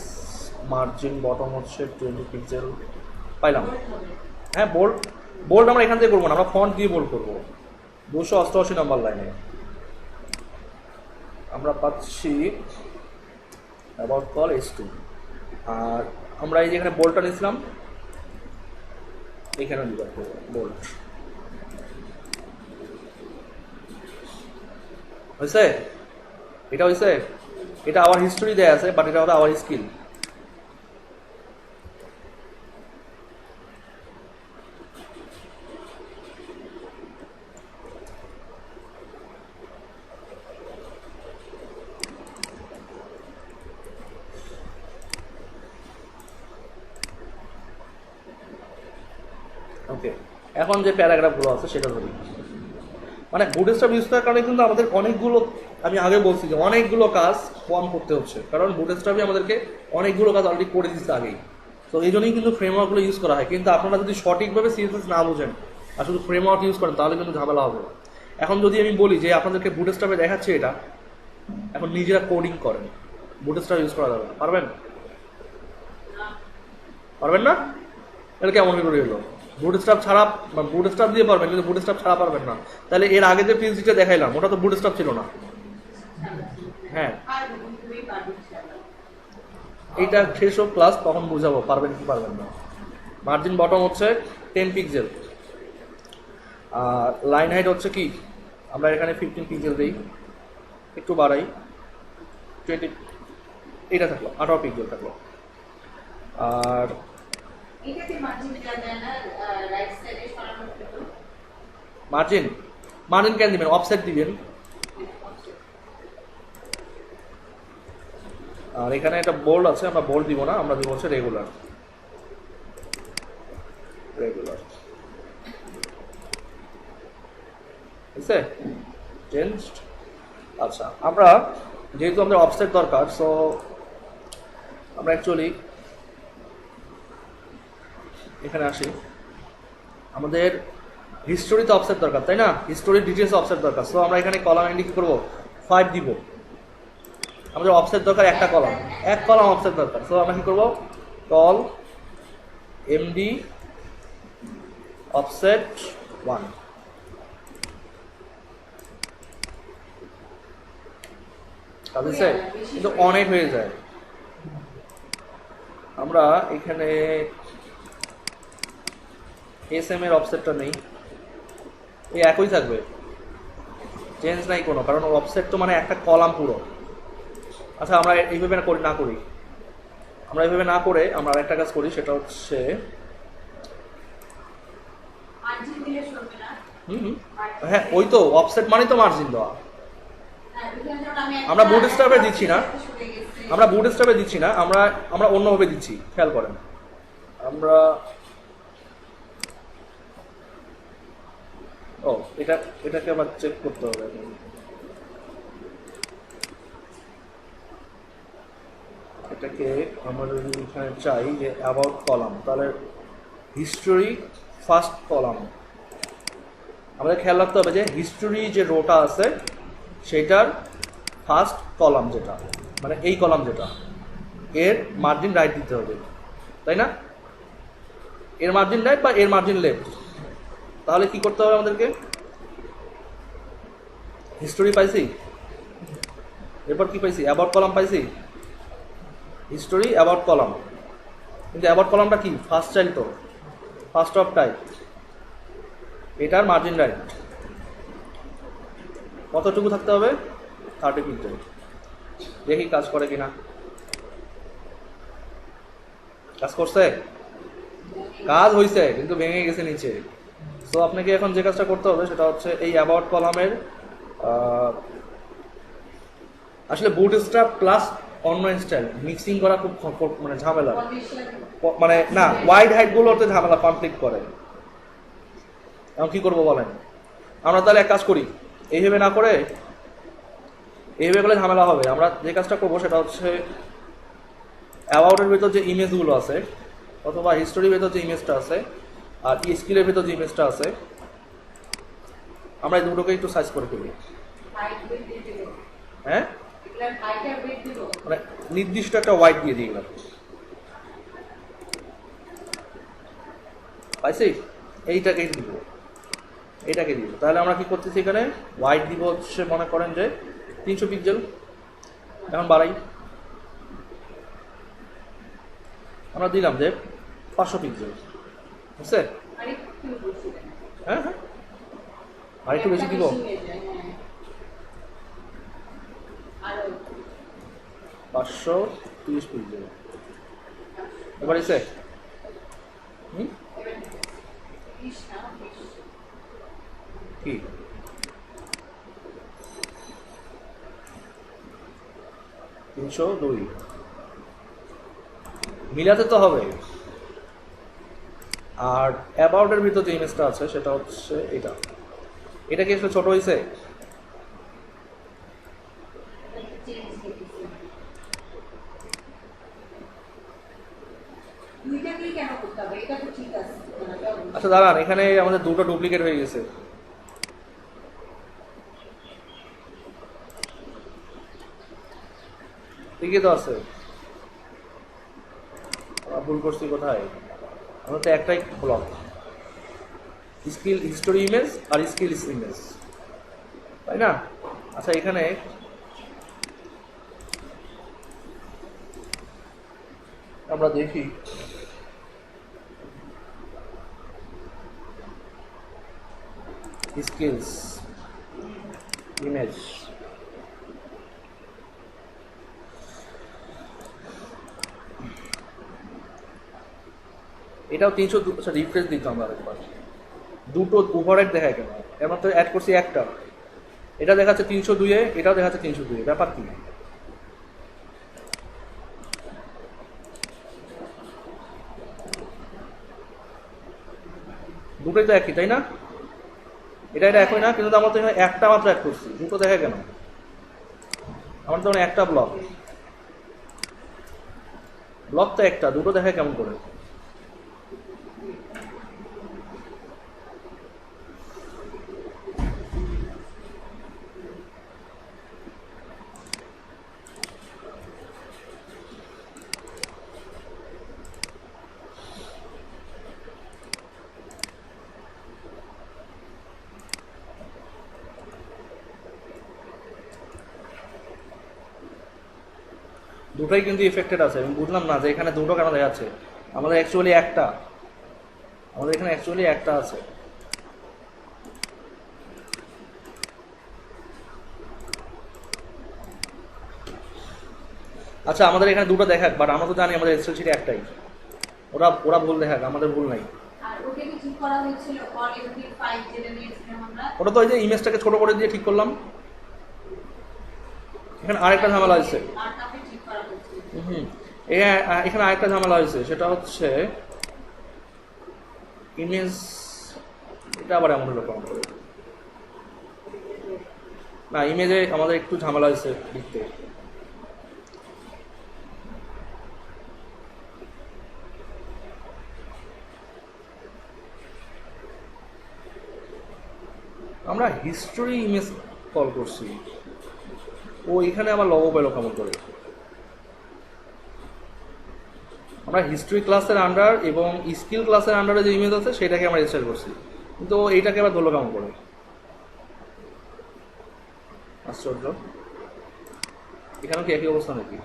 মার্জিন বটম হচ্ছে 20 পিক্সেল পাইলাম। হ্যাঁ বোল্ড আমরা এখান থেকে করবো না, আমরা ফন্ট দিয়ে বোল্ড করবো। 288 নম্বর লাইনে আমরা পাচ্ছি অ্যাবাউট কল S2। আর আমরা এই যে এখানে বোল্ডটা নিয়েছিলাম, এখানে দিব বোল্ড। হয়েছে? এটা হয়েছে? এটা আবার হিস্টোরি দেয়া আছে, বাট এটা হলো আবার স্কিল। ওকে, এখন যে প্যারাগ্রাফগুলো আছে সেটা ধরি। মানে বুটস্ট্র্যাপ ইউজ করার কারণে কিন্তু আমাদের অনেকগুলো, আমি আগে বলছি যে অনেকগুলো কাজ কম করতে হচ্ছে, কারণ বুটস্ট্র্যাপই আমাদেরকে অনেকগুলো কাজ অলরেডি করে দিচ্ছে আগেই। তো এই জন্যই কিন্তু ফ্রেমওয়ার্কগুলো ইউজ করা হয়। কিন্তু আপনারা যদি সঠিকভাবে সিএসএস না বোঝেন আর শুধু ফ্রেমওয়ার্ক ইউজ করেন তাহলে কিন্তু ঝামেলা হবে। এখন যদি আমি বলি যে আপনাদেরকে বুটস্ট্র্যাপে দেখাচ্ছি এটা, এখন নিজেরা কোডিং করেন, বুটস্ট্র্যাপ ইউজ করা যাবে না, পারবেন? পারবেন না? তাহলে কেমন করে হলো? বুটস্ট্র্যাপ ছাড়া, বুটস্ট্র্যাপ দিয়ে পারবেন কিন্তু বুটস্ট্র্যাপ ছাড়া পারবেন না। তাহলে এর আগে যে পিএইচডিটা দেখাইলাম ওটা তো বুটস্ট্র্যাপ ছিল না। হ্যাঁ, এইটা শেষ হোক ক্লাস, তখন বুঝাবো পারবেন কি পারবেন না। মার্জিন বটম হচ্ছে 10 পিক্সেল, আর লাইন হাইট হচ্ছে কি, আমরা এখানে 15 পিক্সেল দিই, একটু বাড়াই 20, এটা থাকলো 18 পিক্সেল থাকলো। আর মার্জিন কেন দিবেন, অফসেট দিবেন। আর এখানে একটা বোল্ড আছে, আমরা বোল্ড দিব না, আমরা দিব হচ্ছে রেগুলার। বুঝছে? চেঞ্জড। আচ্ছা, আমরা যেহেতু আমাদের অফসেট দরকার, সো আমরা অ্যাকচুয়ালি এখানে আসি, আমাদের হিস্টোরিতে অফসেট দরকার তাই না, হিস্টোরি ডিটেলস অফসেট দরকার। সো আমরা এখানে কলাম এন্ডি কি করবো, 5 দিব। আমাদের অফসেট দরকার একটা কলাম, এক কলাম অফসেট দরকার। সো আমরা কি করবো, কল এমডি অফসেট 1। কাজে কিন্তু অনেক হয়ে যায়। আমরা এখানে এসএম এর অফসেটটা নেই, এই একই থাকবে, চেঞ্জ নাই কোনো, কারণ অফসেট তো মানে একটা কলাম পুরো। আচ্ছা, আমরা এইভাবে না করি, আমরা এইভাবে না করে আমরা আরেকটা কাজ করি, সেটা হচ্ছে হ্যাঁ ওই তো অফসেট মানে তো মার্জিন দেওয়া। আমরা বুটস্ট্র্যাপে দিচ্ছি না, আমরা অন্যভাবে দিচ্ছি, খেয়াল করেন। আমরা ও এটাকে আবার চেক করতে হবে। এটাকে আমরা যদি এখানে চাই যে অ্যাবাউট কলাম, তাহলে হিস্টোরি ফার্স্ট কলাম আমাদের খেয়াল রাখতে হবে যে হিস্টোরি যে রোটা আছে সেটার ফার্স্ট কলাম যেটা, মানে এই কলাম যেটা, এর মার্জিন রাইট দিতে হবে, তাই না? এর মার্জিন রাইট বা এর মার্জিন লেফট। তাহলে কি করতে হবে আমাদেরকে? হিস্টোরি পাইছি, এরপর কি পাইছি? অ্যাবাউট কলাম পাইছি, হিস্টোরি অ্যাবাউট কলাম। কিন্তু অ্যাবাউট কলামটা কি? ফার্স্ট চাইল্ড, তো ফার্স্ট অফ টাইপ, এটার মার্জিন রাইট কতটুকু থাকতে হবে? 30 পিক্সেল। দেখি কাজ করে কিনা। কাজ করছে? কাজ হয়েছে, কিন্তু ভেঙে গেছে নিচে। সো আপনাকে এখন যে কাজটা করতে হবে সেটা হচ্ছে এই অ্যাবাউট কলামের আসলে বুটস্ট্র্যাপ প্লাস অন্য স্টাইল মিক্সিং করা খুব মানে ঝামেলা, মানে না ওয়াইড হাইট গুলোতে ঝামেলা কনফ্লিক্ট করে। এখন কি করবো বলেন? আমরা তাহলে এক কাজ করি, এইভাবে না করে এইভাবে গেলে ঝামেলা হবে। আমরা যে কাজটা করবো সেটা হচ্ছে অ্যাবাউটের ভিতর যে ইমেজগুলো আছে অথবা হিস্টোরির ভিতর যে ইমেজটা আছে আর স্কিলের ভিতর যে ইমেজটা আছে, আমরা এই দুটোকে একটু সাইজ করে ফেলি। হ্যাঁ, মানে নির্দিষ্ট একটা ওয়াইড দিয়ে দিই। পাইছি? এইটাকে দিব, এটাকে দিব। তাহলে আমরা কি করতেছি এখানে? ওয়াইড দিব হচ্ছে মনে করেন যে 300 পিক্সেল। এখন বাড়াই, আমরা দিলাম যে 500 পিক্সেল, বুঝছে? হ্যাঁ হ্যাঁ, আর একটু বেশি দিব, 530 পিক্সেল। এবার এসে কি 302 মিলাতে তো হবে। আর অ্যাবাউটের ভিতর যে ইমেজটা আছে সেটা হচ্ছে এটা। এটা কি আসলে ছোট হয়েছে? আচ্ছা দাঁড়ান, এখানে আমাদের দুটো ডুপ্লিকেট হয়ে গেছে। ঠিকই তো আছে, আমরা ভুল করছি কোথায়? আমরা তো একটাই ব্লক, স্কিল হিস্টোরি ইমেজ আর স্কিল ইমেজ, তাই না? আচ্ছা এখানে আমরা দেখি স্কিলস ইমেজ, এটাও 300। আচ্ছা রিফ্রেশ দিতাম আমরা একবার, দুটো ওভারহেড দেখায় কেন? এর মধ্যে অ্যাড করছি একটা, এটা দেখাচ্ছে 302-এ, এটাও দেখাচ্ছে 302-এ, ব্যাপার কি? দুটোই তো একই, তাই না? এটা একই না, কিন্তু আমরা তো এখানে একটা মাত্র অ্যাড করছি, দুটো দেখে কেন? আমার তো একটা ব্লক, ব্লক তো একটা, দুটো দেখে কেমন করে? দুটোই কিন্তু ইফেক্টেড আছে। আমি বুঝলাম না যে এখানে দুটো কেন দেখাচ্ছে। আমাদের অ্যাকচুয়ালি একটা, আমাদের এখানে অ্যাকচুয়ালি একটা আছে। আচ্ছা আমাদের এখানে দুটো দেখাক, বাট আমরা তো জানি আমাদের এক্সেল শিটে একটাই। ওরা ওরা ভুল দেখাক, আমাদের ভুল নাই। ওটা তো ওই যে ইমেজটাকে ছোট করে দিয়ে ঠিক করলাম। এখানে আরেকটা ঝামেলা হয়েছে। এখানে আরেকটা ঝামেলা হয়েছে, সেটা হচ্ছে ইমেজ, এটা আবার এমন হলো কেমন করে? না, ইমেজে আমাদের একটু ঝামেলা হয়েছে লিখতে। আমরা হিস্টোরি ইমেজ কল করছি, ও এখানে আবার লগো পেলো কেমন করে? আমরা হিস্ট্রি ক্লাসের আন্ডার এবং স্কিল ক্লাসের আন্ডারে যে ইমেজ আছে সেটাকে আমরা রেজিস্টার করছি, কিন্তু ও এইটাকে আবার ধরলো কেমন করে? আশ্চর্য। এখানেও কি একই অবস্থা নাকি?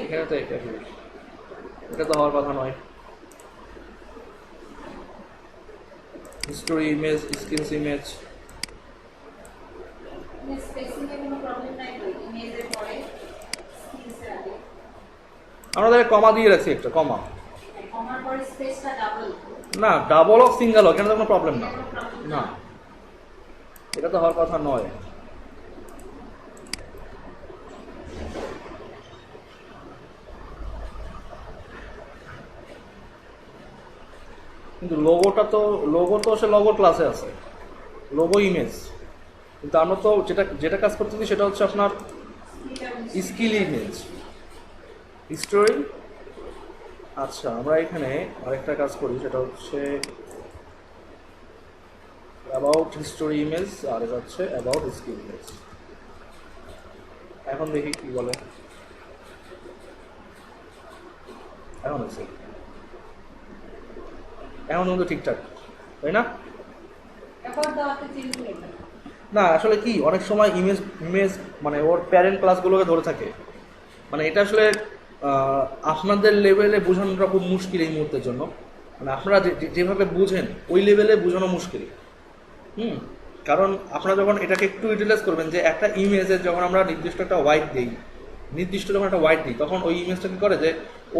এখানে তো একই, এটা তো হওয়ার কথা নয়। হিস্টোরি ইমেজ, স্কিলস ইমেজ, স্পেসিংয়ে কোনো প্রবলেম নাই তো, ইমেজের পরে স্কিলসের আগে আমরা তাহলে কমা দিয়ে রাখছি, একটা কমা। কমার পরে স্পেসটা ডাবল। না, ডাবল অফ সিঙ্গেল হোক, এখানে তো কোনো প্রবলেম না। না, এটা তো হওয়ার কথা নয়। কিন্তু লোগো তো সে লগোর ক্লাসে আছে, লোগো ইমেজ। কিন্তু আমরা তো যেটা যেটা কাজ করতেছি সেটা হচ্ছে আপনার স্কিল ইমেজ, হিস্টোরি। আচ্ছা, আমরা এখানে আরেকটা কাজ করি, সেটা হচ্ছে অ্যাবাউট হিস্টোরি ইমেজ, আর এটা হচ্ছে অ্যাবাউট স্কিল ইমেজ। এখন দেখি কি বলে। এখন হচ্ছে, এখন কিন্তু ঠিকঠাক, তাই না? এখন দাওয়াতে চেঞ্জ হয়ে গেল। না, আসলে কি অনেক সময় ইমেজ ইমেজ মানে ওর প্যারেন্ট ক্লাসগুলোকে ধরে থাকে। মানে এটা আসলে আপনাদের লেভেলে বোঝানোটা খুব মুশকিল এই মুহূর্তের জন্য। মানে আপনারা যেভাবে বুঝেন ওই লেভেলে বোঝানো মুশকিল। কারণ আপনারা যখন এটাকে একটু ইউটিলাইজ করবেন, যে একটা ইমেজের যখন আমরা নির্দিষ্ট একটা হোয়াইট দিই, তখন ওই ইমেজটা কী করে, যে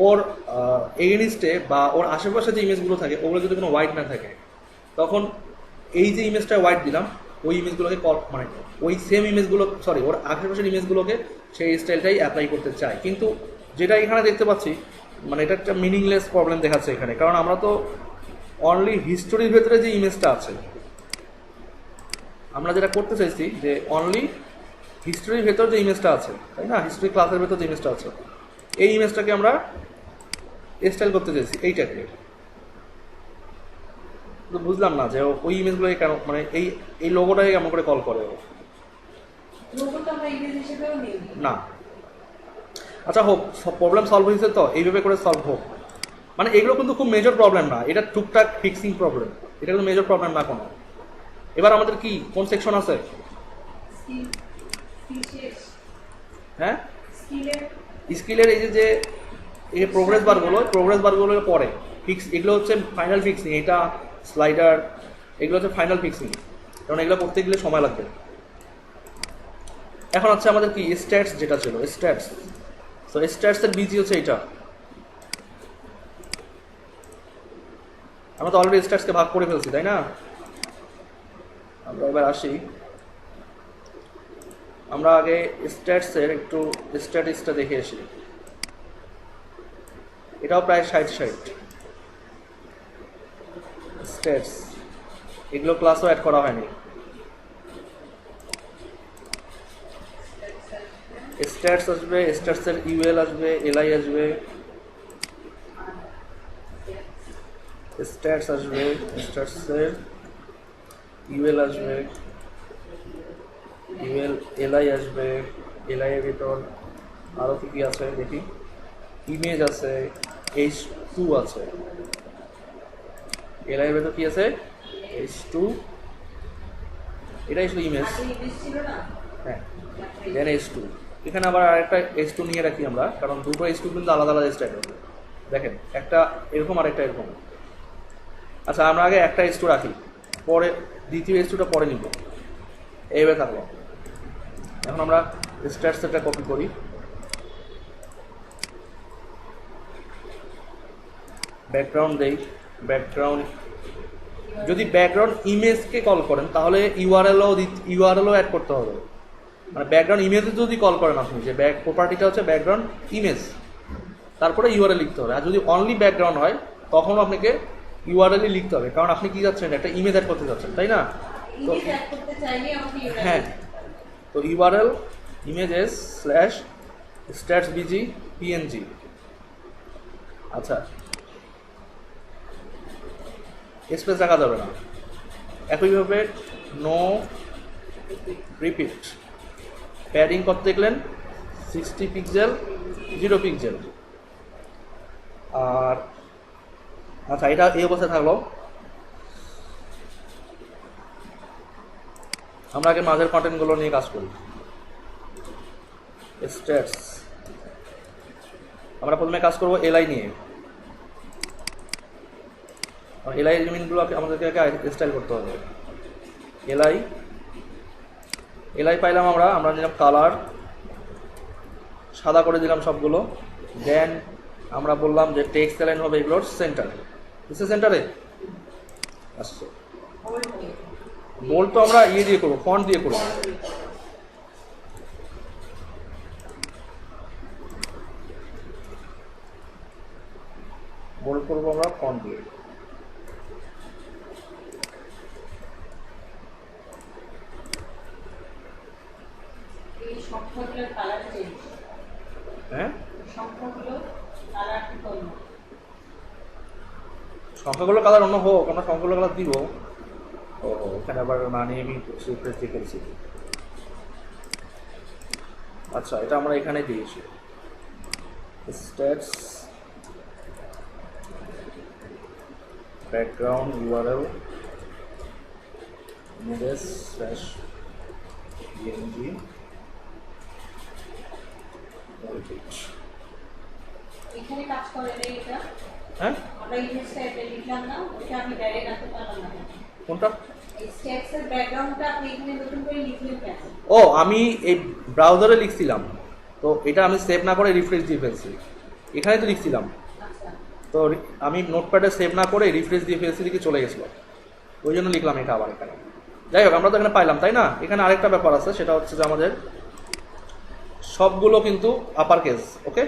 ওর এগেনিস্টে বা ওর আশেপাশে যে ইমেজগুলো থাকে ওগুলো যদি কোনো হোয়াইট না থাকে, তখন এই যে ইমেজটা হোয়াইট দিলাম ওই ইমেজগুলোকে মানে ওই সেম ইমেজগুলো, সরি, ওর আশেপাশের ইমেজগুলোকে সেই স্টাইলটাই অ্যাপ্লাই করতে চায়। কিন্তু যেটা এখানে দেখতে পাচ্ছি, মানে এটা একটা মিনিংলেস প্রবলেম দেখাচ্ছে এখানে। কারণ আমরা তো অনলি হিস্টোরির ভেতরে যে ইমেজটা আছে, আমরা যেটা করতে চাইছি যে অনলি হিস্টোরির ভেতর যে ইমেজটা আছে, তাই না, হিস্ট্রি ক্লাসের ভেতর যে ইমেজটা আছে, এই ইমেজটাকে আমরা স্টাইল করতে চাইছি এইটাকে। তো বুঝলাম না যে ওই ইমেজগুলোকে কেন, মানে এই লোগোটাকে কেমন করে কল করে ও? লোগোটা আমরা ইমেজ হিসেবেও নেই না। আচ্ছা, হোক, প্রবলেম সলভ হয়েছে তো, এইভাবে করে সলভ হোক। মানে এগুলো কিন্তু খুব মেজর প্রবলেম না, এটা টুকটাক ফিক্সিং প্রবলেম, এটা কিন্তু মেজর প্রবলেম না কোনো। এবার আমাদের কি কোন সেকশন আছে? হ্যাঁ, স্কিলের এই যে এই প্রোগ্রেস বারগুলো পরে ফিক্স, এগুলো হচ্ছে ফাইনাল ফিক্সিং। এটা স্লাইডার, এগুলো হচ্ছে ফাইনাল ফিক্সিং, কারণ এগুলো করতে গেলে সময় লাগবে। এখন হচ্ছে আমাদের কি স্ট্যাটস, যেটা ছিল স্ট্যাটস। সো স্ট্যাটসের বিজি হচ্ছে এটা। আমরা তো অলরেডি স্ট্যাটসকে ভাগ করে ফেলছি, তাই না? আমরা এবার আসি, আমরা আগে স্ট্যাটসের একটু স্ট্যাটিসটা দেখে আসি। এটাও প্রায় 60 স্ট্যাটস, এগুলো ক্লাসও অ্যাড করা হয়নি। স্ট্যাটস আসবে, স্ট্যাটসের ইউএল আসবে, এলআই আসবে, স্ট্যাটস আসবে, স্ট্যাটসের ইউএল আসবে, ইউএল এলআই আসবে, এলআই এর ভিতর আরও কী কী আছে দেখি। ইমেজ আছে, H2 আছে, এলআই এর ভিতর কী আছে? H2, এটাই শুধু ইমেজ। হ্যাঁ, দেন H2। এখানে আবার আরেকটা H2 নিয়ে রাখি আমরা, কারণ দুটো H2 কিন্তু আলাদা আলাদা স্টাইল হবে। দেখেন, একটা এরকম আর একটা এরকম। আচ্ছা, আমরা আগে একটা H2 রাখি, পরে দ্বিতীয় H2টা পরে নিব, এইভাবে থাকলো। এখন আমরা স্ট্যাটসটা কপি করি, ব্যাকগ্রাউন্ড দেই। ব্যাকগ্রাউন্ড, যদি ব্যাকগ্রাউন্ড ইমেজকে কল করেন তাহলে ইউআরএলও অ্যাড করতে হবে। মানে ব্যাকগ্রাউন্ড ইমেজে যদি কল করেন আপনি, যে প্রপার্টিটা হচ্ছে ব্যাকগ্রাউন্ড ইমেজ, তারপরে ইউআরএল লিখতে হবে। আর যদি অনলি ব্যাকগ্রাউন্ড হয় তখন আপনাকে ইউআরএলই লিখতে হবে, কারণ আপনি কি যাচ্ছেন, একটা ইমেজ অ্যাড করতে যাচ্ছেন, তাই না? ইমেজ অ্যাড করতে চাইলে আমাকে হ্যাঁ, তো URL images slash stats busy PNG. আচ্ছা, স্পেস রাখা যাবে না। একইভাবে নো রিপিট, প্যাডিং করতে দেখলেন 60 পিক্সেল 0 পিক্সেল। আর আচ্ছা, এটা এই অবস্থায় থাকলো। আমরা আগে মাঝের কন্টেন্টগুলো নিয়ে কাজ করি। স্ট্যাটস, আমরা প্রথমে কাজ করব এলআই নিয়ে। এলআই এলিমেন্টগুলো আমাদেরকে আগে স্টাইল করতে হবে। এলআই পাইলাম আমরা নিলাম কালার, সাদা করে দিলাম সবগুলো। দেন আমরা বললাম যে টেক্সট লাইন হবে এগুলোর সেন্টারে, সেন্টারে আসছে। বোল্ড তো আমরা ইয়ে দিয়ে করবো, ফন্ট দিয়ে করবো। বোল্ড করবো আমরা ফন্ট দিয়ে। এই সংখ্যাগুলোর কালার চেঞ্জ, হ্যাঁ, সংখ্যাগুলোর কালার অন্য, সংখ্যাগুলো কালার অন্য হোক, আমরা সংখ্যাগুলো কালার দিব। ও এখানে আবার না নিয়ে আমি সুইফট দিয়ে করেছি। আচ্ছা, এটা আমরা এখানে দিয়েছি stats background URL images slash PNG. এখানে কাজ করে না এটা। হ্যাঁ, আমরা ইমেজটা এটা লিখলাম না, ওটা আমি ডাইরেক্ট আনতে পারলাম না। কোনটা? এই স্ট্যাটসের ব্যাকগ্রাউন্ডটা আপনি এখানে নতুন করে লিখলেন কেন? ও, আমি এই ব্রাউজারে লিখছিলাম, তো এটা আমি সেভ না করে রিফ্রেশ দিয়ে ফেলছি। এখানে তো লিখছিলাম, আচ্ছা, তো আমি নোটপ্যাডে সেভ না করে রিফ্রেশ দিয়ে ফেলছি, দিকে চলে গেছিলো, ওই জন্য লিখলাম এটা আবার এখানে। যাই হোক, আমরা তো এখানে পাইলাম, তাই না? এখানে আরেকটা ব্যাপার আছে, সেটা হচ্ছে যে আমাদের সবগুলো কিন্তু আপার কেস। ওকে,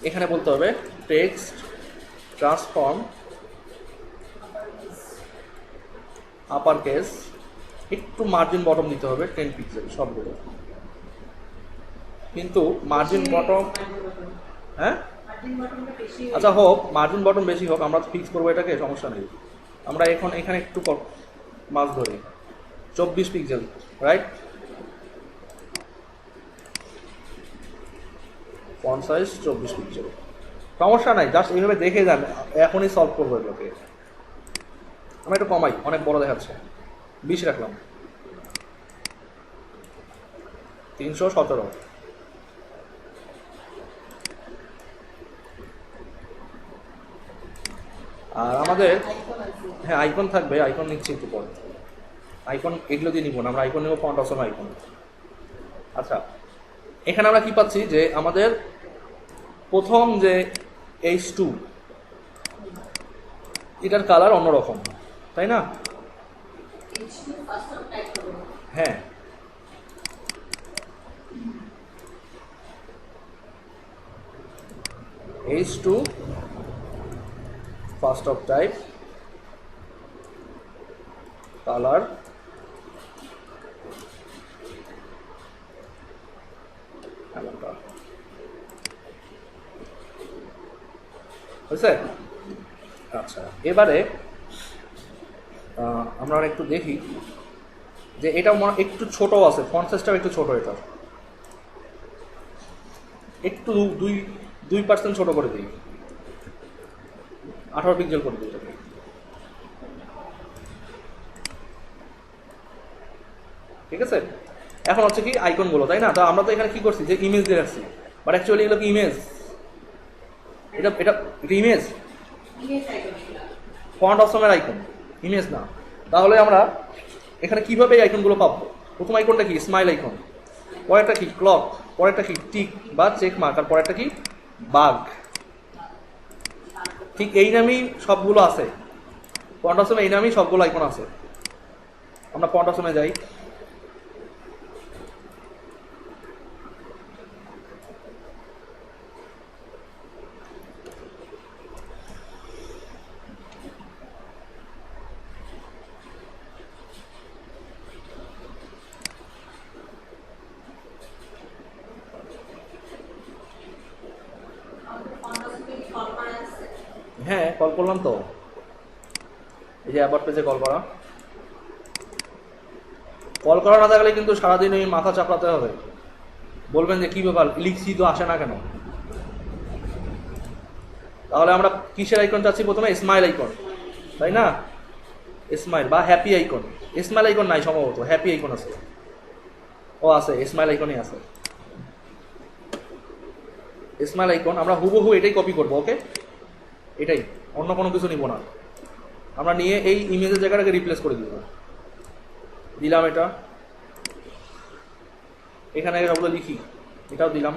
এখানে বলতে হবে টেক্সট ট্রান্সফর্ম আপার কেস, একটু মার্জিন বটম দিতে হবে 10 পিক্সেল সবগুলো। কিন্তু মার্জিন বটম, হ্যাঁ মার্জিন বটনটা বেশি। আচ্ছা হোক, মার্জিন বটম বেশি হোক, আমরা ফিক্স করবো এটাকে, সমস্যা নেই। আমরা এখন এখানে একটু মাছ ধরি 24 pixel, right? Font size 24 pixel, সমস্যা নাই, জাস্ট এইভাবে দেখে যান, এখনই সলভ করবো এগুলোকে। আমরা একটু কমাই, অনেক বড় দেখাচ্ছে, 20 রাখলাম, 317। আর আমাদের হ্যাঁ আইকন থাকবে, আইকন নিচ্ছি একটু পরে। আইকন এগুলো দিয়ে নিব না, আমরা আইকন নেব ফন্ট অসম আইকন। আচ্ছা, এখানে আমরা কি পাচ্ছি যে আমাদের প্রথম যে H2 এটার কালার অন্যরকম, তাই না? হ্যাঁ, H2 first of type colour হয়েছে। আচ্ছা, এবারে আমরা একটু দেখি যে এটা একটু ছোট আছে, ফন্ট সাইজটাও একটু ছোট, এটা একটু 2% ছোট করে দিই, 18 পিক্সেল করে দিই এটাকে। ঠিক আছে, এখন হচ্ছে কি আইকনগুলো, তাই না? তো আমরা তো এখানে কি করছি যে ইমেজ দিয়ে রাখছি, বাট অ্যাকচুয়ালি এগুলো কি ইমেজ? এটা ইমেজ, ফন্ট অসমের আইকন, ইমেজ না। তাহলে আমরা এখানে কিভাবে এই আইকনগুলো পাবো? প্রথম আইকনটা কি? স্মাইল আইকন, পরেরটা কি? ক্লক, পরেরটা কি? টিক বা চেক মার্ক, আর পরেরটা কি? বাগ। ঠিক এই নামেই সবগুলো আছে, ফন্ট অসমে এই নামেই সবগুলো আইকন আছে। আমরা ফন্ট অসমে যাই, করলাম তো, এই যে অ্যাবাউট পেজে কল করা না থাকলে কিন্তু সারাদিন ওই মাথা চাপড়াতে হবে, বলবেন যে কী ব্যাপার লিখছি তো আসে না কেন। তাহলে আমরা কিসের আইকন চাচ্ছি প্রথমে? স্মাইল আইকন, তাই না? স্মাইল বা হ্যাপি আইকন। স্মাইল আইকন নাই সম্ভবত, হ্যাপি আইকন আছে। ও আছে, স্মাইল আইকনই আছে। স্মাইল আইকন আমরা হুবহু এটাই কপি করবো, ওকে? এটাই, অন্য কোনো কিছু নিব না। আমরা নিয়ে এই ইমেজের জায়গাটাকে রিপ্লেস করে দিব, দিলাম এটা, এখানে সবগুলো লিখি, এটাও দিলাম।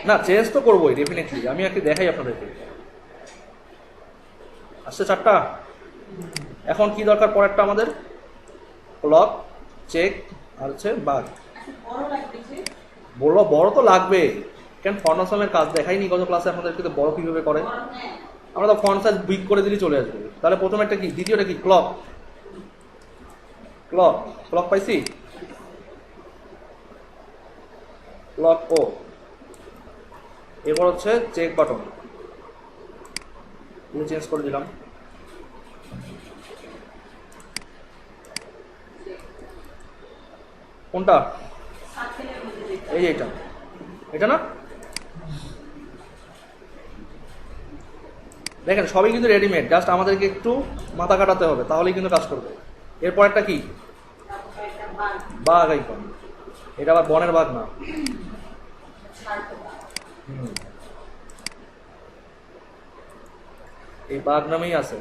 না, চেঞ্জ তো করবোই ডেফিনেটলি, আমি একটু দেখাই আপনাদেরকে। আসছে 4টা। এখন কি দরকার পরেরটা আমাদের? ক্লক, চেক আর হচ্ছে বাগ। বললো বড় তো লাগবে, কেন ফন্ট আসামের কাজ দেখাইনি গত ক্লাসে আপনাদেরকে, তো বড় কীভাবে করে। আমরা তো ফন্ট সাইজ বিগ করে দিলেই চলে আসবে। তাহলে প্রথমে একটা কি, দ্বিতীয়টা কি? ক্লক। ক্লক ক্লক পাইছি, ক্লক ও। এরপর হচ্ছে চেক বাটন, চেঞ্জ করে দিলাম। কোনটা? এই যে এটা, এটা না? দেখেন সবই কিন্তু রেডিমেড, জাস্ট আমাদেরকে একটু মাথা কাটাতে হবে, তাহলেই কিন্তু কাজ করবে। এরপর একটা কি? বাঘ আইকন। এটা আবার বনের বাঘ না। এই বাঘ নামেই আছে।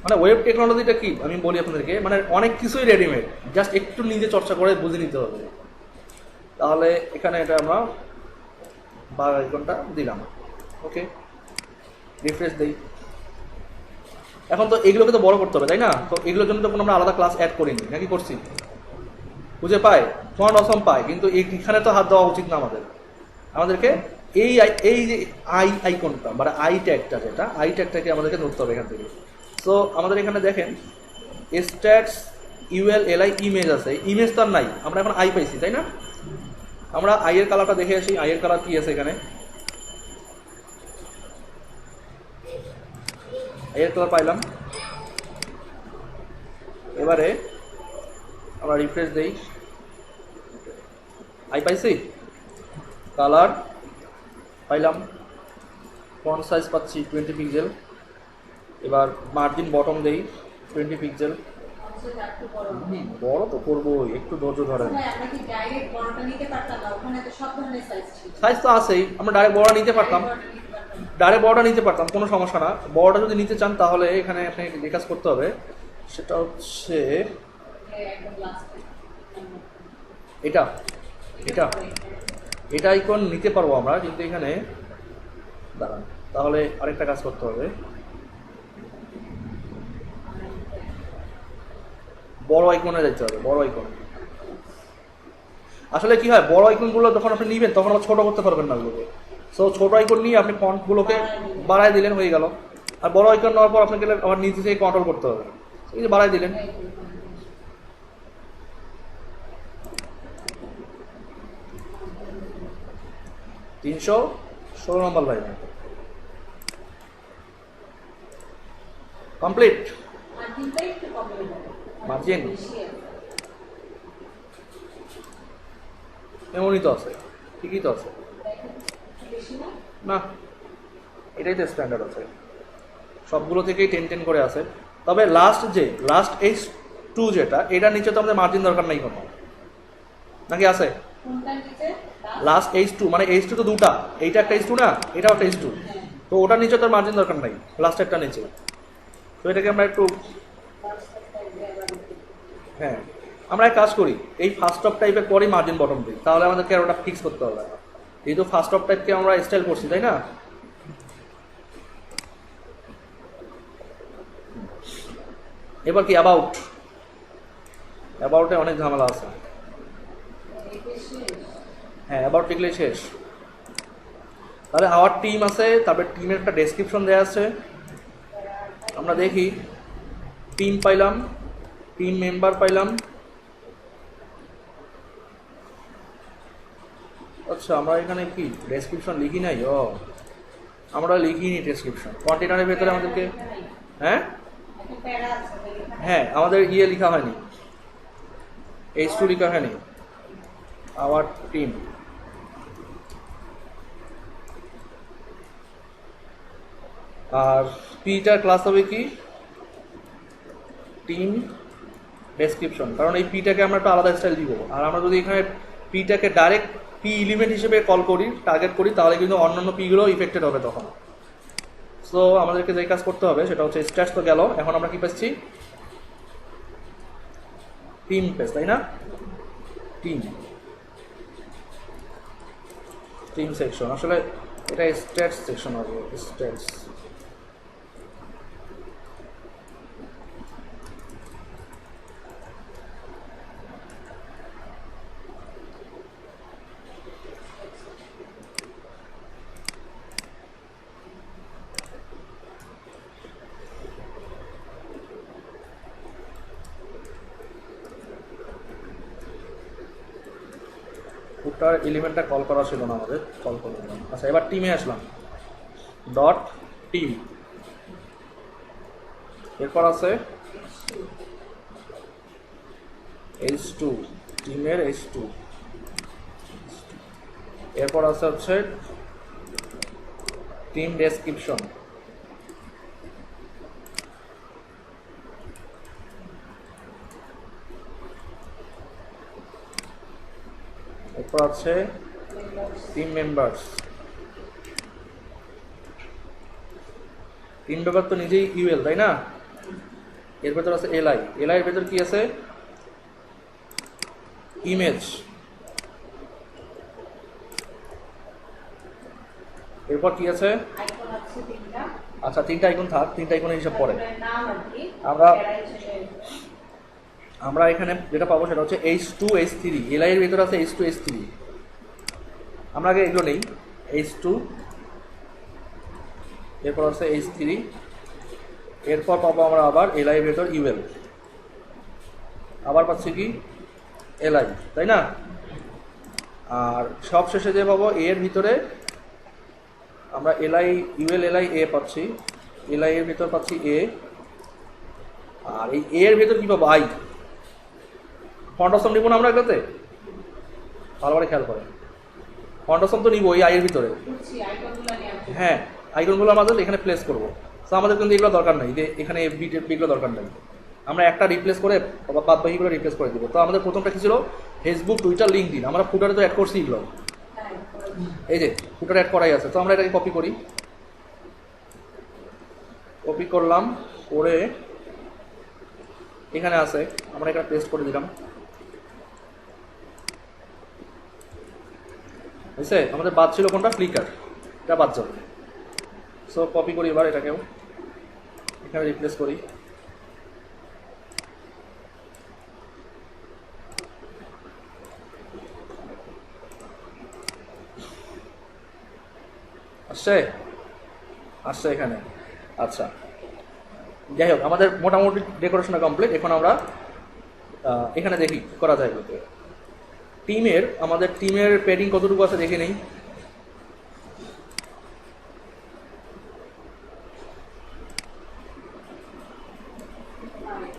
মানে ওয়েব টেকনোলজিটা কি আমি বলি আপনাদেরকে, মানে অনেক কিছুই রেডিমেড, জাস্ট একটু নিজে চর্চা করে বুঝে নিতে হবে। তাহলে এখানে এটা আমরা বাঘ আইকনটা দিলাম, ওকে, রিফ্রেশ দেই। এখন তো এগুলোকে তো বড় করতে হবে, তাই না? তো এগুলোর জন্য তো কোনো আমরা আলাদা ক্লাস অ্যাড করিনি, নাকি করছি? বুঝে পায়, ফন্ট অসম পায়, কিন্তু এখানে তো হাত দেওয়া উচিত না আমাদের। আমাদেরকে এই যে আই আইকনটা মানে আই ট্যাগটা, যেটা আই ট্যাগটাকে আমাদেরকে ধরতে হবে এখান থেকে। সো আমাদের এখানে দেখেন স্ট্যাটস ULLI ইমেজ আছে, ইমেজ তো আর নাই, আমরা এখন আই পাইছি, তাই না? আমরা আই এর কালারটা দেখে আসি, আই এর কালার কি আছে এখানে। আই এর কালার পাইলাম। এবারে আমরা রিফ্রেশ দেই, আই পাইছি, কালার পাইলাম, ফন্ট সাইজ পাচ্ছি 20 পিক্সেল। এবার মার্জিন বটম দেই 20 পিক্সেল। বড় তো করবোই, একটু ধৈর্য ধরেন। সাইজ তো আছেই, আমরা ডাইরেক্ট বড়টা নিতে পারতাম, কোনো সমস্যা না। বড়টা যদি নিতে চান তাহলে এখানে আপনাকে যে কাজ করতে হবে সেটা হচ্ছে এটা এটা এটা আইকন নিতে পারবো আমরা, কিন্তু এখানে দাঁড়ান, তাহলে আরেকটা কাজ করতে হবে, বড় আইকনে যেতে হবে। বড় আইকন আসলে কি হয়, বড় আইকনগুলো যখন আপনি নিবেন তখন আবার ছোট করতে পারবেন না ওগুলোকে। সো ছোট আইকন নিয়ে আপনি ফন্টগুলোকে বাড়ায় দিলেন, হয়ে গেল। আর বড় আইকন নেওয়ার পর আপনাকে আবার নিচে থেকে কন্ট্রোল করতে হবে, এই যে বাড়ায় দিলেন। তিনশো 16 নম্বর লাইন কমপ্লিট। মার্জিন এমনই তো আছে, ঠিকই তো আছে না? এটাই তো স্ট্যান্ডার্ড আছে, সবগুলো থেকেই 10 করে আছে। তবে লাস্ট H2 যেটা, এটার নিচে তো আমাদের মার্জিন দরকার নাই কোনো, নাকি আছে? লাস্ট H2 মানে H2 তো দুটা, এইটা একটা H2 না, এটাও একটা H2, তো ওটার নিচে তো মার্জিন দরকার নাই, লাস্টেরটা নিচে। তো এটাকে আমরা একটু, হ্যাঁ আমরা এক কাজ করি, এই ফার্স্ট অফ টাইপের পরেই মার্জিন বটম দিই, তাহলে আমাদেরকে আর ওটা ফিক্স করতে হবে না। এই তো ফার্স্ট অফ টাইপকে আমরা স্টাইল করছি, তাই না? এবার কি অ্যাবাউটে অনেক ঝামেলা আছে। হ্যাঁ, অ্যাবাউট লিখলেই শেষ। তাহলে আওয়ার টিম আছে, তারপরে টিমের একটা ডেসক্রিপশন দেওয়া আছে। আমরা দেখি টিম পাইলাম, টিম মেম্বার পাইলাম। আচ্ছা আমরা এখানে কি ডেসক্রিপশন লিখি নাই? ও আমরা লিখিনি ডেসক্রিপশন। কন্টেনারের ভেতরে আমাদেরকে হ্যাঁ একটা প্যারা আছে এখানে। হ্যাঁ আমাদের ইয়ে লেখা হয়নি, H2 লেখা হয়নি, আওয়ার টিম। আর পিটার ক্লাস হবে কি টিম ডেসক্রিপশন, কারণ এই পিটাকে আমরা একটা আলাদা স্টাইল দিব। আর আমরা যদি এখানে পিটাকে ডাইরেক্ট পি এলিমেন্ট হিসেবে কল করি, টার্গেট করি, তাহলে কিন্তু অন্যান্য পিগুলো ইফেক্টেড হবে তখন। সো আমাদেরকে যে কাজ করতে হবে সেটা হচ্ছে স্ট্যাটস তো গেল, এখন আমরা কি পাচ্ছি টিম পেজ, তাই না? টিম টিম সেকশন, আসলে এটা স্ট্যাটস সেকশন হবে, স্ট্যাটস। ফুটার এলিমেন্টটা কল করা ছিল না আমাদের, কল করে দিলাম। আচ্ছা এবার টিমে আসলাম, ডট টিম, এরপর আছে H2, টিমের H2, এরপর আছে হচ্ছে টিম ডেসক্রিপশন, এরপর আছে টিম মেম্বার্স। টিম মেম্বার তো নিজেই ইউএল, তাই না? এর ভেতর আছে এলআই, এলআই এর ভেতর কি আছে ইমেজ, এরপর কি আছে আইকন আছে তিনটা। আচ্ছা তিনটা আইকন থাক, তিনটা আইকনের হিসাব পরে। তারপরে নাম আর কি আমরা- প্যারা হিসেবে। আমরা এখানে যেটা পাবো সেটা হচ্ছে H2 H3, এলআই এর ভেতর আছে H2 H3। আমরা আগে এগুলো নেই, H2, এরপর আছে H3, এরপর পাবো আমরা আবার এলআই এর ভেতর ইউএল, আবার পাচ্ছি কি এলআই, তাই না? আর সব শেষে যে পাবো এ এর ভিতরে আমরা এলআই ইউএল এলআই এ পাচ্ছি, এলআই এর ভিতর পাচ্ছি এ, আর এই এ এর ভিতর কি পাবো আই। ফন্ট অসম নিব না আমরা এগুলোতে, ভালোভাবে খেয়াল করেন। ফন্ট অসম তো নিব এই আই এর ভিতরে, বুঝছি, আইকনগুলো নিয়ে আসবো। হ্যাঁ আইকনগুলো আমাদের এখানে প্লেস করবো। তো আমাদের কিন্তু এগুলো দরকার নেই, যে এখানে এগুলো দরকার নেই, আমরা একটা রিপ্লেস করে বাদ বাকিগুলো রিপ্লেস করে দিব। তো আমাদের প্রথমটা কি ছিল ফেসবুক, টুইটার, লিঙ্কডইন, আমরা ফুটারে তো অ্যাড করছি এগুলো, হ্যাঁ, এই যে ফুটারে অ্যাড করাই আছে। তো আমরা এটাকে কপি করি, কপি করলাম, করে এখানে আছে, আমরা এখানে পেস্ট করে দিলাম, বুঝছে? আমাদের বাদ ছিল কোনটা, ফ্লিকার, এটা বাদ যাবে। সো কপি করি এবার এটাকেও এখানে রিপ্লেস করি, আসছে আসছে এখানে। আচ্ছা যাই হোক, আমাদের মোটামুটি ডেকোরেশনটা কমপ্লিট। এখন আমরা এখানে দেখি কি করা যায় বলতে। টিমের আমাদের টিমের পেডিং কতটুকু আছে দেখে নেই।